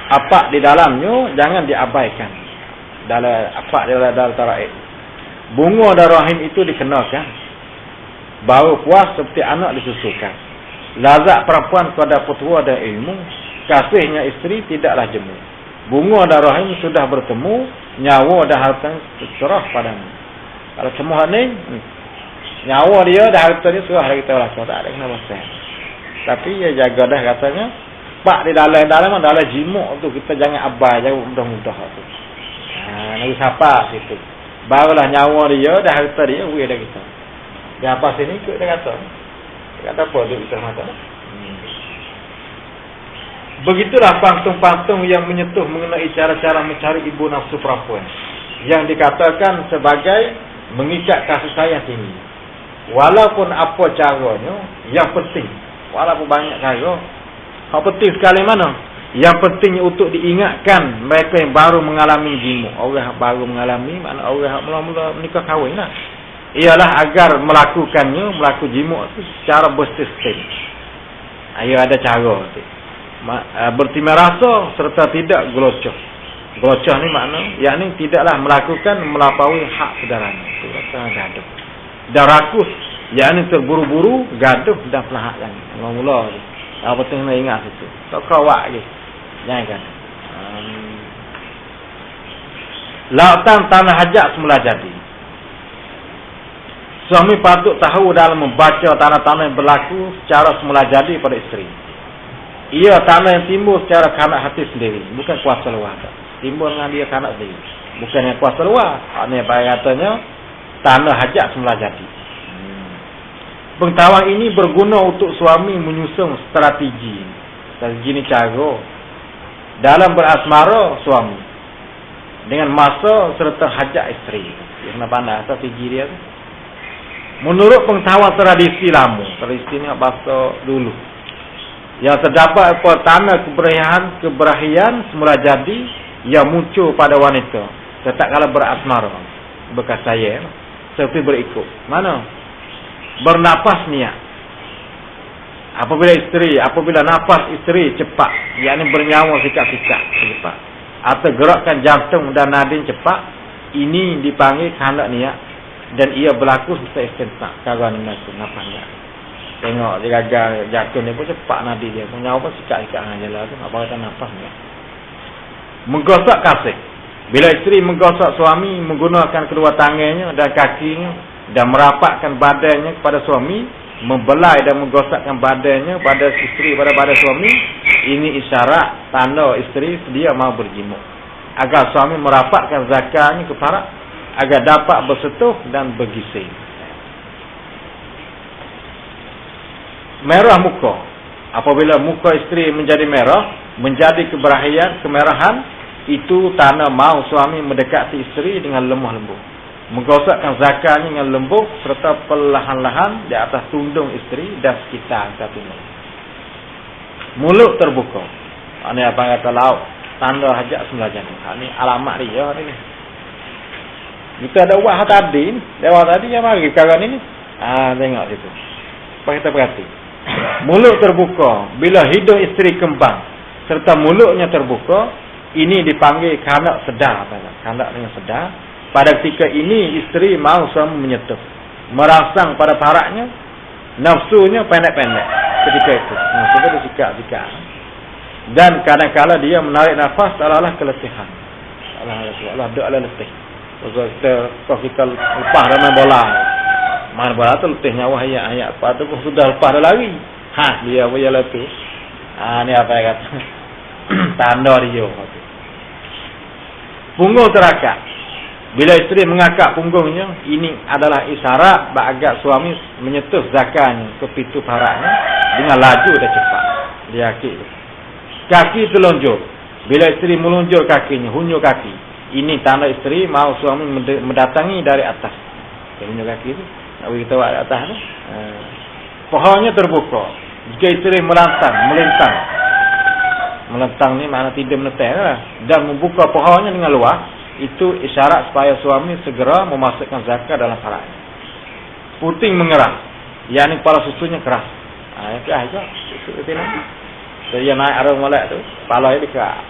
Apa di dalamnya jangan diabaikan. Dalam taraib. Bunga dan rahim itu dikenakan. Baru puas seperti anak disusukan. Lazat perempuan kepada petua dan ilmu. Kasihnya isteri tidaklah jemu. Bunga dan rahim sudah bertemu. Nyawa dan harta terserah padamu. Kalau semua ni, nyawa dia dan harta dia serah dari kita lah. Tak ada kena pasal. Tapi dia jaga dah katanya. Pak di dalam jimuk tu. Kita jangan abai. Jangan mudah-mudah tu. Nabi siapa situ. Barulah nyawa dia dan harta dia. Wih dah kita. Dia apa sini ikut dia kata. Dia kata apa dia kita mata. Begitulah pantung-pantung yang menyentuh mengenai cara-cara mencari ibu nafsu perempuan. Yang dikatakan sebagai mengikat kasih sayang tinggi. Walaupun apa caranya, yang penting. Walaupun banyak cara. Yang penting sekali mana? Yang pentingnya untuk diingatkan mereka yang baru mengalami jimuk. Orang yang baru mengalami, makna orang yang mula-mula menikah kahwin lah. Ialah agar melakukannya, melakukan jimuk itu secara bersistem. Ia ada cara tu. Bertimah rasa serta tidak gelocoh. Gelocoh ni makna yakni tidaklah melakukan melampaui hak saudaranya. Itu kata gaduh. Dan rakus yakni terburu-buru, gaduh dan pelahak lagi. Mula-mula tu. Apa penting nak ingat situ. Tak kawak lagi. Jangan kan. Lautan tanah hajat semula jadi. Suami patut tahu dalam membaca tanah-tanah yang berlaku secara semula jadi pada isteri. Ia tanah yang timbul secara kanak hati sendiri. Bukan kuasa luar. Timbul dengan dia kanak sendiri. Bukan yang kuasa luar. Ini katanya tanah hajat semula jadi. Pengetahuan ini berguna untuk suami menyusun strategi. Strategi ini cara dalam berasmara suami dengan masa serta hajat isteri. Dia kena pandai strategi dia tu. Menurut pengetahuan tradisi lama, tradisi ni bahasa dulu, yang terdapat apa tanah keberahian semula jadi yang muncul pada wanita tetap kala berasmara bekas saya seperti berikut. Mana? Bernapas niat. Apabila nafas isteri cepat, yakni bernyawa sikap-sikap cepat, atau gerakkan jantung dan nadin cepat, ini dipanggil kehendak niat dan ia berlaku setelah istinsak. Kalau nafas niat. Tengok dia gagal jantung dia pun cepat nadi dia. Bernyawa pun sikap-sikap ajalah tu. Apa kata nafas niat. Menggosok kasih. Bila isteri menggosok suami menggunakan kedua tangannya dan kakinya dan merapatkan badannya kepada suami, membelai dan menggosokkan badannya pada isteri pada badan suami, ini isyarat tanda isteri sedia mahu berjimuk. Agar suami merapatkan zakarnya kepada agar dapat bersetuh dan bergising. Merah muka. Apabila muka isteri menjadi merah, menjadi kemerahan, itu tanda mahu suami mendekati isteri dengan lemah lembut. Menggosokkan zakarnya dengan lembut serta perlahan-lahan di atas tundung isteri dan sekitar satunya. Mulut terbuka. Ini apa kata lauk. Tanda hajat semula jadi. Ini alamat dia ni. Kita ada wah tadi ni. Dewa tadi yang mari perkara ni. Tengok situ. Apa kita perhati. Mulut terbuka. Bila hidung isteri kembang serta mulutnya terbuka, ini dipanggil kanak sedar. Kanak dengan sedar. Pada ketika ini isteri mahu suami menyetup, merangsang pada taraknya, nafsunya pendek-pendek ketika itu. Nafsunya dia sikap-sikap. Dan kadang-kadang dia menarik nafas adalah keletihan. Allah doa letih. Kalau kita lepas dah main bola, main bola tu letih nyawa ayat apa tu pun sudah lepas dah lari. Dia boleh letih. Ni apa yang kata tanda dia. Punggung terakat. Bila isteri mengangkat punggungnya, ini adalah isyarat agar suami menyetuh zakarnya ke pintu paraknya dengan laju dan cepat. Dia kaki telunjuk. Bila isteri melunjuk kakinya, hunjuk kaki. Ini tanda isteri mahu suami mendatangi dari atas. Hunjuk kaki itu, nak beritahu dari atas tu. Pohonnya terbuka. Jika isteri melintang Melentang ni makna tidur menetek lah. Dan membuka pohonnya dengan luas, itu isyarat supaya suami segera memasukkan zakat dalam fara'nya. Puting mengerah, yakni kepala susunya keras. Itu aja. Susu itu lah. Jadi yang naik arah molek tu, kepala dia keras.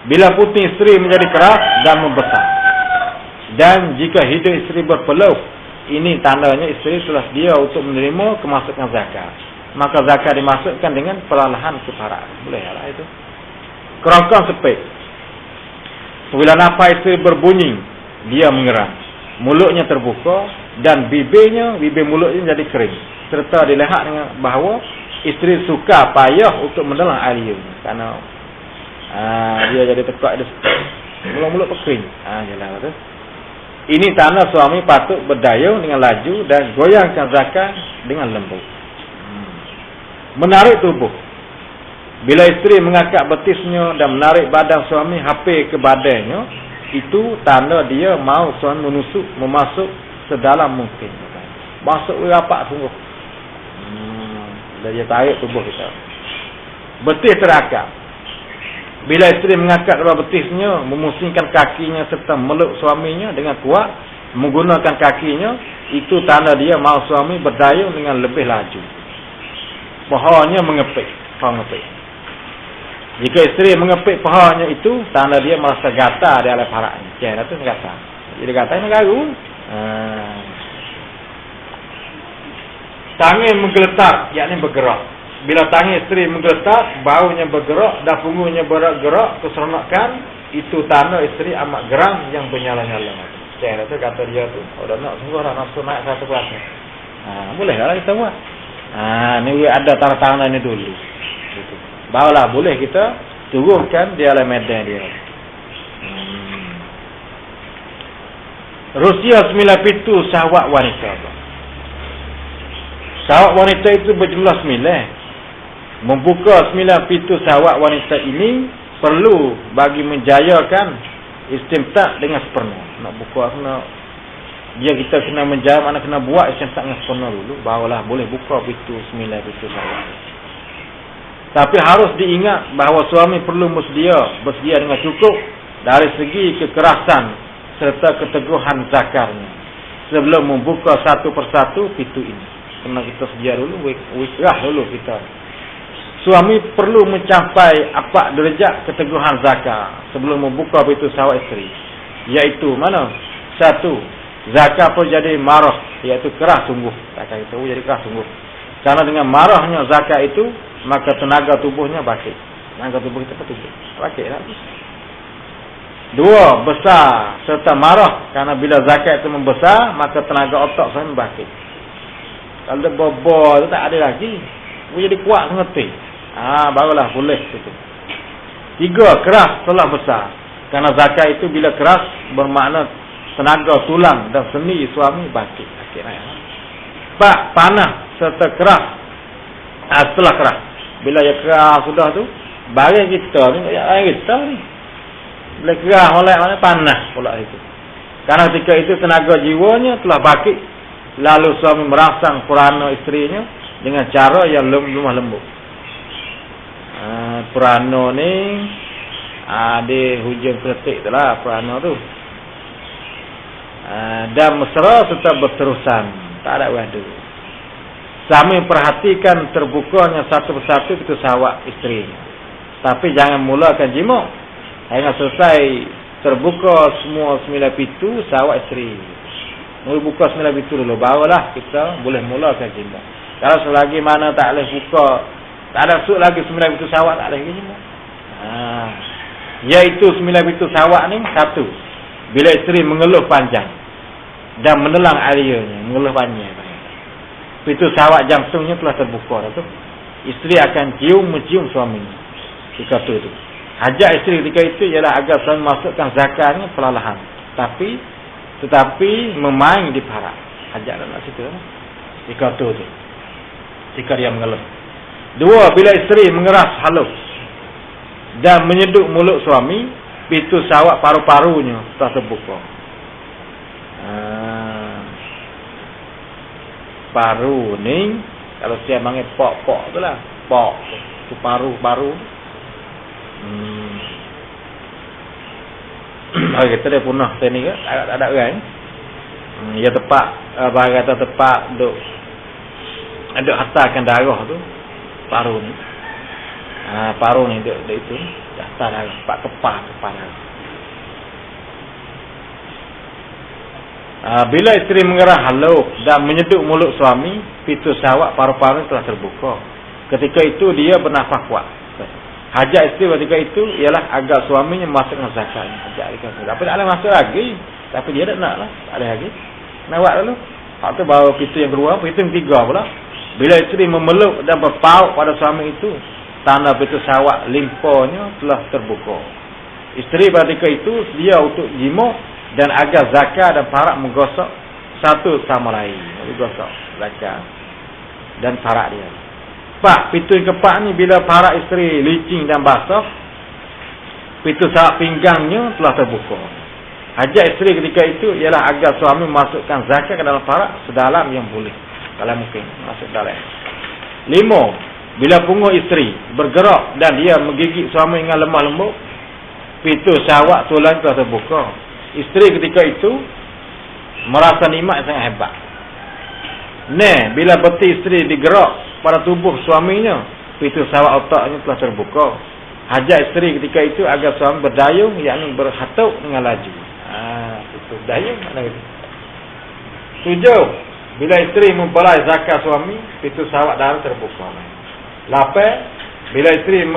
Bila puting isteri menjadi keras dan membesar. Dan jika hidung isteri berpeluh, ini tandanya isteri telah sedia untuk menerima kemasukan zakat. Maka zakat dimasukkan dengan perlahan ke fara'ah. Boleh lah itu. Kerongkong sepit. Apabila nafas isteri berbunyi, dia mengerang. Mulutnya terbuka dan bibir mulutnya jadi kering. Serta dilihat dengan bahawa isteri suka payah untuk menelan air liur. Kerana dia jadi tekak dia mulut kering. Jelas tu. Ini tanda suami patut berdaya dengan laju dan goyangkan zakat dengan lembut. Menarik tubuh. Bila isteri mengangkat betisnya dan menarik badan suami hampir ke badannya, itu tanda dia mahu suami memasuk sedalam mungkin. Masuk rapat sungguh. Dia tarik tubuh kita. Betis terakam. Bila isteri mengangkat dua betisnya, memusingkan kakinya serta meluk suaminya dengan kuat, menggunakan kakinya, itu tanda dia mahu suami berdaya dengan lebih laju. Pahanya mengepik. Jika isteri mengepik pahanya itu, tanda dia merasa gatal di alam fara'nya. Jangan itu gatal. Jadi gatal ini garu. Tangan menggeletar, yakni bergerak. Bila tangan isteri menggeletar, baunya bergerak dan punggungnya bergerak keseronokan, itu tanda isteri amat geram yang bernyala-nyala. Jangan itu kata dia tu. Dah nak semua dah nafsu naik 1%. Boleh lah kita buat. Ni ada tanda-tanda ni dulu. Gitu. Barulah boleh kita turunkan di alam medan dia. Rusia 9 pintu syahwat wanita. Syahwat wanita itu berjumlah 9. Membuka 9 pintu syahwat wanita ini perlu bagi menjayakan istimta' dengan sepenuh. Nak buka kita kena menjaya, mana kena buat istimta' dengan sepenuh dulu, barulah boleh buka pintu 9 pintu syahwat. Tapi harus diingat bahawa suami perlu bersedia dengan cukup dari segi kekerasan serta keteguhan zakarnya sebelum membuka satu persatu pintu ini. Kena kita sedia dulu, wikrah dulu kita. Suami perlu mencapai apa derajat keteguhan zakar sebelum membuka pintu syahwat isteri. Iaitu mana? 1. Zakar pun jadi marah, iaitu keras sungguh. Zakar itu jadi keras sungguh. Karena dengan marahnya zakar itu, maka tenaga tubuhnya bangkit. Tenaga tubuh kita bertubuh. Bangkitlah. 2. Besar serta marah. Karena bila zakar itu membesar, maka tenaga otak suami bangkit. Kalau dia bobol, tak ada lagi. Dia jadi kuat mengerti. Barulah boleh itu. 3. Keras telah besar. Karena zakat itu bila keras bermakna tenaga tulang dan sendi suami bangkit. 4. Panas serta keras. Setelah keras. Bila dia keras sudah tu, barang kita ni, bila keras oleh mana panas pula itu. Karena ketika itu tenaga jiwanya telah bangkit. Lalu suami merangsang purana isterinya dengan cara yang lemah lembut. Purana ni ada hujung ketik tu lah purana tu. Dan mesra serta berterusan, tak ada wadu. Suami perhatikan terbukanya satu persatu pintu syahwat isteri. Tapi jangan mulakan jima hingga selesai terbuka semua 9 pintu syahwat isteri. Mula buka 9 pintu dulu, barulah kita boleh mulakan jima. Kalau selagi mana tak boleh buka, tak ada sud lagi 9 pintu syahwat, tak boleh jima. Iaitu 9 pintu syahwat ni, 1. Bila isteri mengeluh panjang dan menelang airnya, mengeluh panjang. Pintu syahwat jantungnya telah terbuka dah tu. Isteri akan mencium suaminya ketika tu. Hajat isteri ketika itu ialah agar suami masukkan zakatnya perlahan. Tetapi memain di parak. Hajat dalam situ. Ketika tu. Ketika dia mengeluh. 2. Bila isteri mengeras halus dan menyeduk mulut suami, pintu syahwat paru-parunya telah terbuka. Paru ni, kalau saya panggil pok-pok tu lah. Pok. tu paru-paru. Bagi kita dia punah tadi ke? Ada orang. Ya tepat bagi kata tepat duk hantarkan darah tu paru ni. Paru ni duk itu hantar darah, tempat kepala. Bila isteri mengerah halus dan menyeduk mulut suami, pintu syahwat paru-paru telah terbuka. Ketika itu dia bernafas kuat. Hajat isteri ketika itu ialah agar suaminya masukkan zakat. Hajat dia. Tapi tak boleh masuk lagi. Tapi dia tak nak lah. Tak boleh lagi. Nak buat dulu. Hak tu bawa pintu yang kedua, pintu yang ketiga pula. Bila isteri memeluk dan berpaut pada suami itu, tanda pintu syahwat limpahnya telah terbuka. Isteri ketika itu dia untuk jima dan agar zakat dan parak menggosok satu sama lain. Menggosok zakat dan parak dia. Pak, pintu yang keempat ni bila parak isteri licin dan basah, pintu syahwat pinggangnya telah terbuka. Hajat isteri ketika itu ialah agar suami masukkan zakat ke dalam parak sedalam yang boleh. Kalau mungkin masuk dalam. 5. Bila punggung isteri bergerak dan dia menggigit suami dengan lemah lembut, pintu syahwat tulang telah terbuka. Isteri ketika itu merasa nikmat yang sangat hebat. Bila beti isteri digerak pada tubuh suaminya, pintu syahwat otaknya telah terbuka. Hajat isteri ketika itu agar suami berdayung, yakni berhatuk dengan laju. Itu dayung mana itu. 7. Bila isteri mempelai zakat suami, pintu syahwat darah terbuka. 8. Bila isteri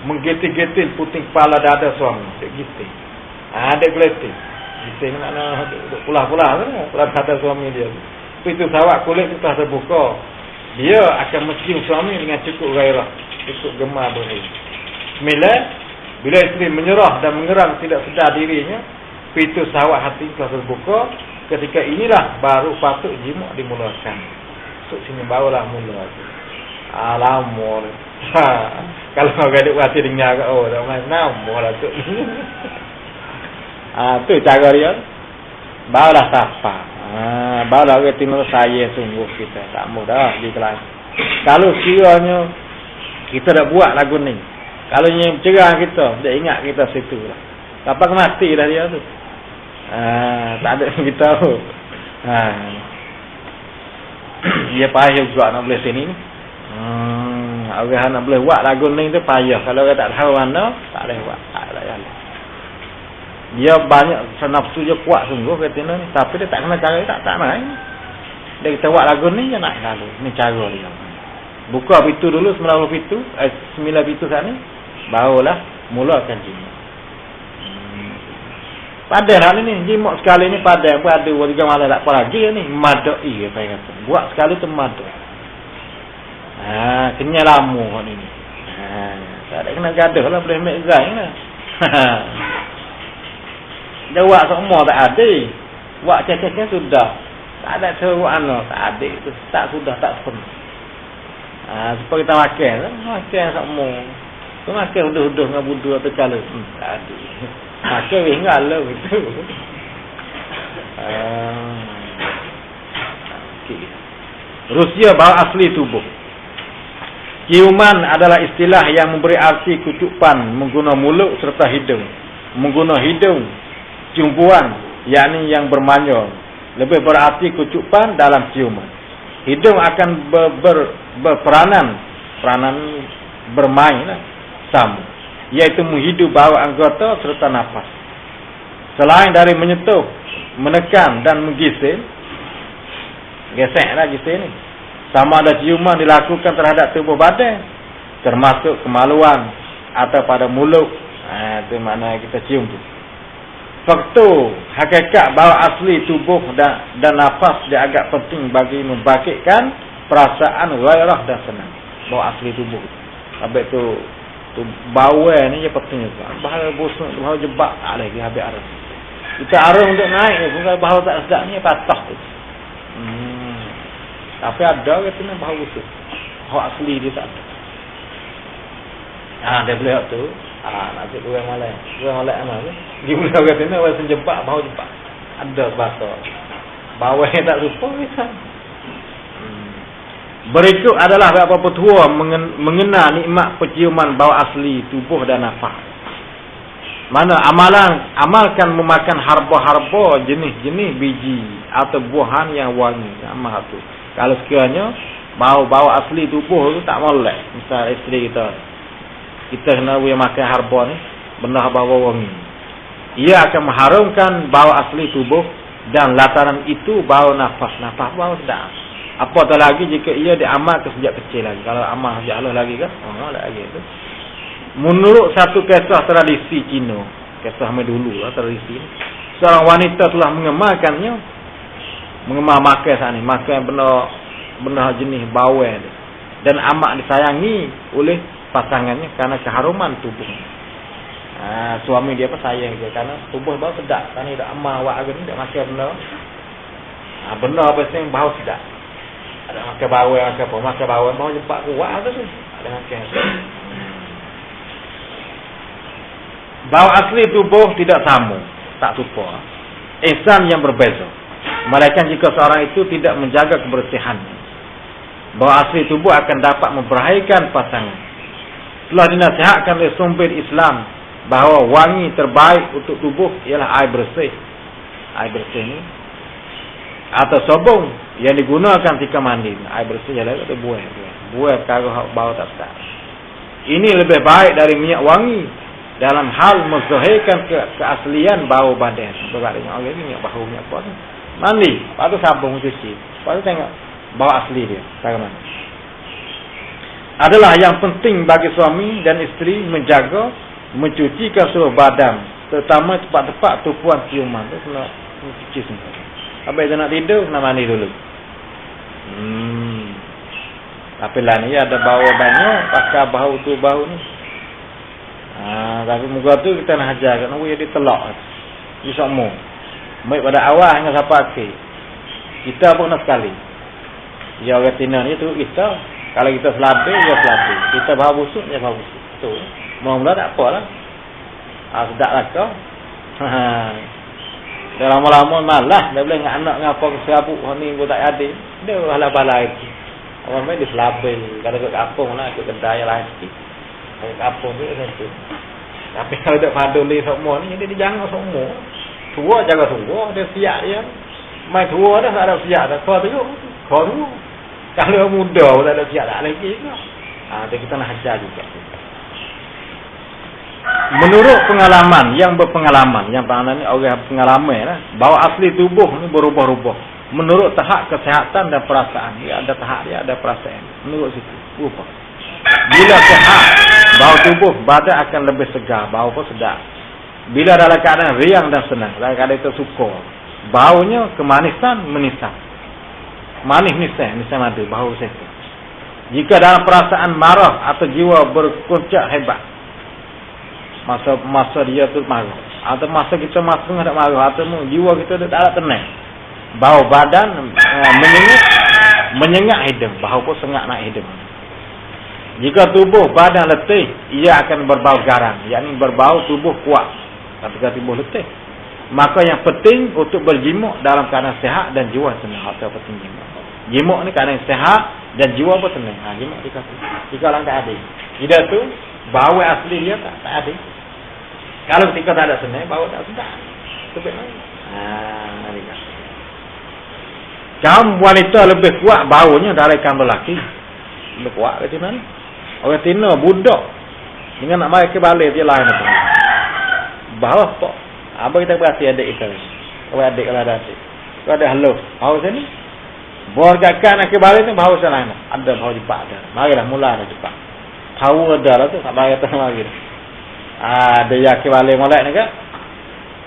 menggitil puting kepala dada suami, gitil. Ada geleting. Gitil makna pulah-pulah kan, pulah dada suami dia. Pintu syahwat kulit itu telah terbuka. Dia akan mencium suami dengan cukup gairah, cukup gemar beri. 9. Bila isteri menyerah dan mengerang tidak sedar dirinya, pintu syahwat hati telah terbuka. Ketika inilah baru patut jima dimulakan. Sini barulah mula. Alamor. Kalau orang duk hati dengar kat tak main nama lah tu. Tu cara dia. Barulah sapa. Barulah orang tengok saya sungguh kita. Tak mudah di kelas. Kalau sekiranya kita dah buat lagu ni, kalau yang cerah kita, dia ingat kita situ lah. Kapan mati dah dia tu. Tak ada yang kita tahu. Dia payah juga nak boleh sini ni. Orang nak boleh buat lagu ni tu payah. Kalau orang tak tahu mana, tak boleh buat. Tak boleh jalan. Dia banyak nafsu dia kuat sungguh kata ni. Tapi dia tak kena cara dia tak main. Dia kita buat lagu ni dia nak lalu. Ni cara dia. Buka pintu dulu 90 pintu, 9 pintu kat ni. Barulah mulakan jima. Padan hal ni jima sekali ni padan pun ada 2 3 malam tak apa lagi ni. Madai apa yang kata. Buat sekali tu madai. Kenyal lama ni. Tak ada kena gaduh lah boleh make zain lah. Dia buat semua tak ada. Buat cekeknya sudah. Tak ada seruan lah. Tak ada. Itu tak sudah tak sempurna. Supaya kita makan lah. Makan semua. Tu makan uduh-uduh dengan budu atau kala. Tak ada. Makan ingat lah begitu. Rusia bahawa asli tubuh. Ciuman adalah istilah yang memberi arti kucupan mengguna mulut serta hidung. Mengguna hidung, ciuman, yakni yang bermanyol. Lebih berarti kucupan dalam ciuman. Hidung akan berperanan bermain sama, iaitu menghidu bau anggota serta nafas. Selain dari menyentuh, menekan dan menggising, geseklah gising ni. Sama ada ciuman dilakukan terhadap tubuh badan, termasuk kemaluan atau pada mulut. Itu makna kita cium tu. Faktor hakikat bahawa asli tubuh dan nafas dia agak penting bagi membangkitkan perasaan gairah dan senang. Bahawa asli tubuh. Habis tu bau ni dia penting juga. Bahawa busuk, bahawa jebak tak lagi habis arah. Kita arah untuk naik ni, bukan bahawa tak sedap ni patah tu. Tapi ada kata ni bahawa busuk. Bahawa asli dia tak ada. Dia boleh tu. Nak cik orang malai. Orang malai mana ni? Dia boleh kata ni orang sejebak, bahawa jebak. Ada bahasa. Bahawa yang tak lupa bisa. Berikut adalah beberapa petua mengenal nikmat penciuman bau asli tubuh dan nafas. Mana amalkan memakan harba-harba jenis-jenis biji atau buahan yang wangi. Amal tu. Kalau sekiranya bau asli tubuh tu tak molek, misal isteri kita kena makan harba ni, benda bau wangi. Ia akan mengharumkan bau asli tubuh dan lantaran itu bau nafas bau sedap. Apatah lagi jika ia diamalkan sejak kecil lagi. Kalau amal sejak lagi kan? Lagi tu. Menurut satu kisah tradisi Cina, kisah dulu tradisi, seorang wanita telah mengemalkannya, makan saat ni, makan benda jenis bawang dan amat disayangi oleh pasangannya karena keharuman tubuhnya. Suami dia sayang dia karena tubuh bau sedap. Kerana dia amal awak ni dia makan benda apa yang bau sedap. Ada makan bawang makan bawang bau jempak kuat tu. Ada makan. Bau asli tubuh tidak sama, tak serupa. Ihsan yang berbeza. Melainkan jika seorang itu tidak menjaga kebersihannya, bau asli tubuh akan dapat membahayakan pasangan. Telah dinasihatkan oleh sumber Islam bahawa wangi terbaik untuk tubuh ialah air bersih. Air bersih ni atau sabun yang digunakan ketika mandi. Air bersih ialah atau buah perkara bau tak sedap. Ini lebih baik dari minyak wangi dalam hal menzahirkan keaslian bau badan. Sebabnya orang ni minyak bau minyak apa ni? Mandi, lepas tu sabun cuci. Lepas tu tengok bau asli dia bagaimana. Adalah yang penting bagi suami dan isteri menjaga mencucikan seluruh badan, terutama tempat-tempat tumpuan ciuman tu kena cuci semua. Habis dia nak tidur kena mandi dulu. Tapi lah ni ada bau banyak, pakai bau tu bau ni. Tapi muka tu kita nak hajar kat nak dia telak. Dia semua. Baik pada awal hingga sampai akhir. Kita pun nak sekali. Ya orang Tina ni tu kita. Kalau kita selabih, dia selabih. Kita bau busuk, dia bau busuk. Tu. Mula-mula tak apalah. Sedap lah kau. Dah lama-lama malas. Dia boleh dengan anak dengan apa serabut. Ni pun tak ada. Dia balai-balai itu. Orang main dia selabih. Kalau kat kampung lah, ikut kedai lain sikit. Kat kampung tu macam tu. Tapi kalau tak paduli semua ni, jadi dia jangan semua. Tua jaga tua. Dia siap dia. Main tua dah tak ada siap dah. Kau tu. Kalau muda pun tak ada siap tak lagi. Jadi kita nak hajar juga. Menurut pengalaman yang berpengalaman, yang pengalaman ni orang pengalaman lah, bau asli tubuh ni berubah-ubah. Menurut tahap kesihatan dan perasaan. Dia ada tahap dia, ada perasaan. Menurut situ. Berubah. Bila sehat, bau tubuh badan akan lebih segar, bau pun sedap. Bila dalam keadaan riang dan senang, dalam keadaan itu suka, baunya kemanisan menisam. Manis nisan ada bau sesuatu. Jika dalam perasaan marah atau jiwa berkuncak hebat, masa dia tu marah, atau masa kita masuk ada marah, atau jiwa kita tak ada tenang, bau badan menyengat hidung, bau pun sengat nak hidung. Jika tubuh badan letih, ia akan berbau garang, yakni berbau tubuh kuat. Ketika tubuh letih, maka yang penting untuk berjimuk dalam keadaan sehat dan jiwa tenang. Atau penting jimuk ni keadaan sehat dan jiwa pun tenang. Jimuk dikasih. Jika orang tak ada, tidak tu bau asli dia tak ada. Kalau ketika tak ada senang, bau tak sedap. Itu benar. Kaum wanita lebih kuat baunya dari kaum lelaki. Lebih kuat ke Tina ni? Orang Tina budak dengan nak mari ke balik dia lain apa. Bau apa? Apa kita berhati adik kita ni? Kalau adik kalau ada adik. Kalau ada halo, bau sini. Buat kakak nak ke balik tu bau sana. Ada bau cepat ada. Marilah mula dah cepat. Bau ada lah tu tak bayar tengah lagi. Ada yang ke balik molek ni ke?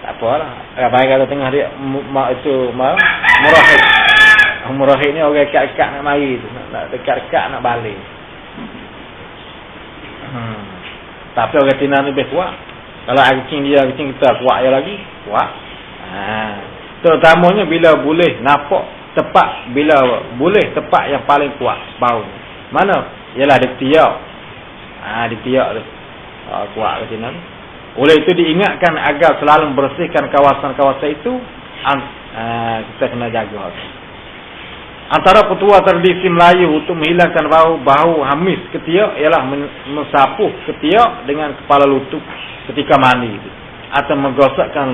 Tak apalah. Baik kata tengah dia itu murahid. Murahid ni orang dekat-dekat nak mari tu. Nak dekat-dekat nak balik. Tapi orang Tina ni lebih kuat. Kalau kucing dia, kucing kita kuat je lagi. Kuat. Terutamanya bila boleh nampak tepat. Bila boleh tepat yang paling kuat bau. Mana? Ialah dia tiak. Dia tiak tu. Kuat ke Tina ni. Oleh itu diingatkan agar selalu membersihkan kawasan-kawasan itu. Kita kena jaga. Antara petua tradisi Melayu untuk menghilangkan bau hamis ketiak ialah mensapuh ketiak dengan kepala lutut ketika mandi itu, atau menggosokkan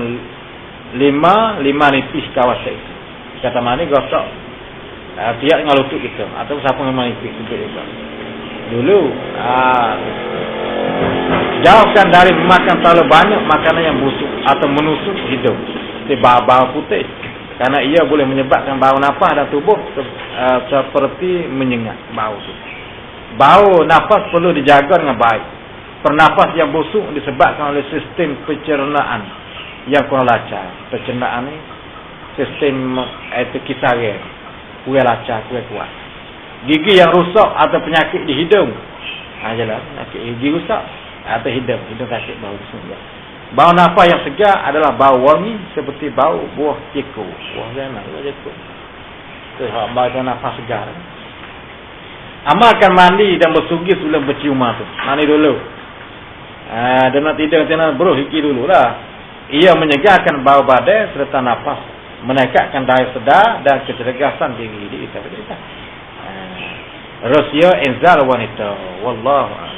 lima nipis kawasan itu. Kata mandi gosok tiak dengan lutut kita, atau mensapuh dengan nipis itu. Dulu jauhkan dari makan terlalu banyak makanan yang busuk atau menusuk hidung, seperti bau putih, karena ia boleh menyebabkan bau nafas dan tubuh seperti menyengat bau itu. Bau nafas perlu dijaga dengan baik. Pernafas yang busuk disebabkan oleh sistem pencernaan yang kurang lancar. Pencernaan ni sistem itu kisare, kurang lancar, kurang kuat. Gigi yang rusak atau penyakit di hidung, jelas penyakit gigi rusak atau hidung sakit bau tersebut. Bau nafas yang segar adalah bau wangi seperti bau buah ceko. Buah ceko. Itu bau nafas segar. Amalkan mandi dan bersugi sebelum berciuman tu. Mandi dulu. Dan nak tidur berhiki dulu lah. Ia menyegarkan bau badan serta nafas, menaikkan daya sedar dan kecergasan diri kita. Rahsia inzal wanita. Wallahu a'lam.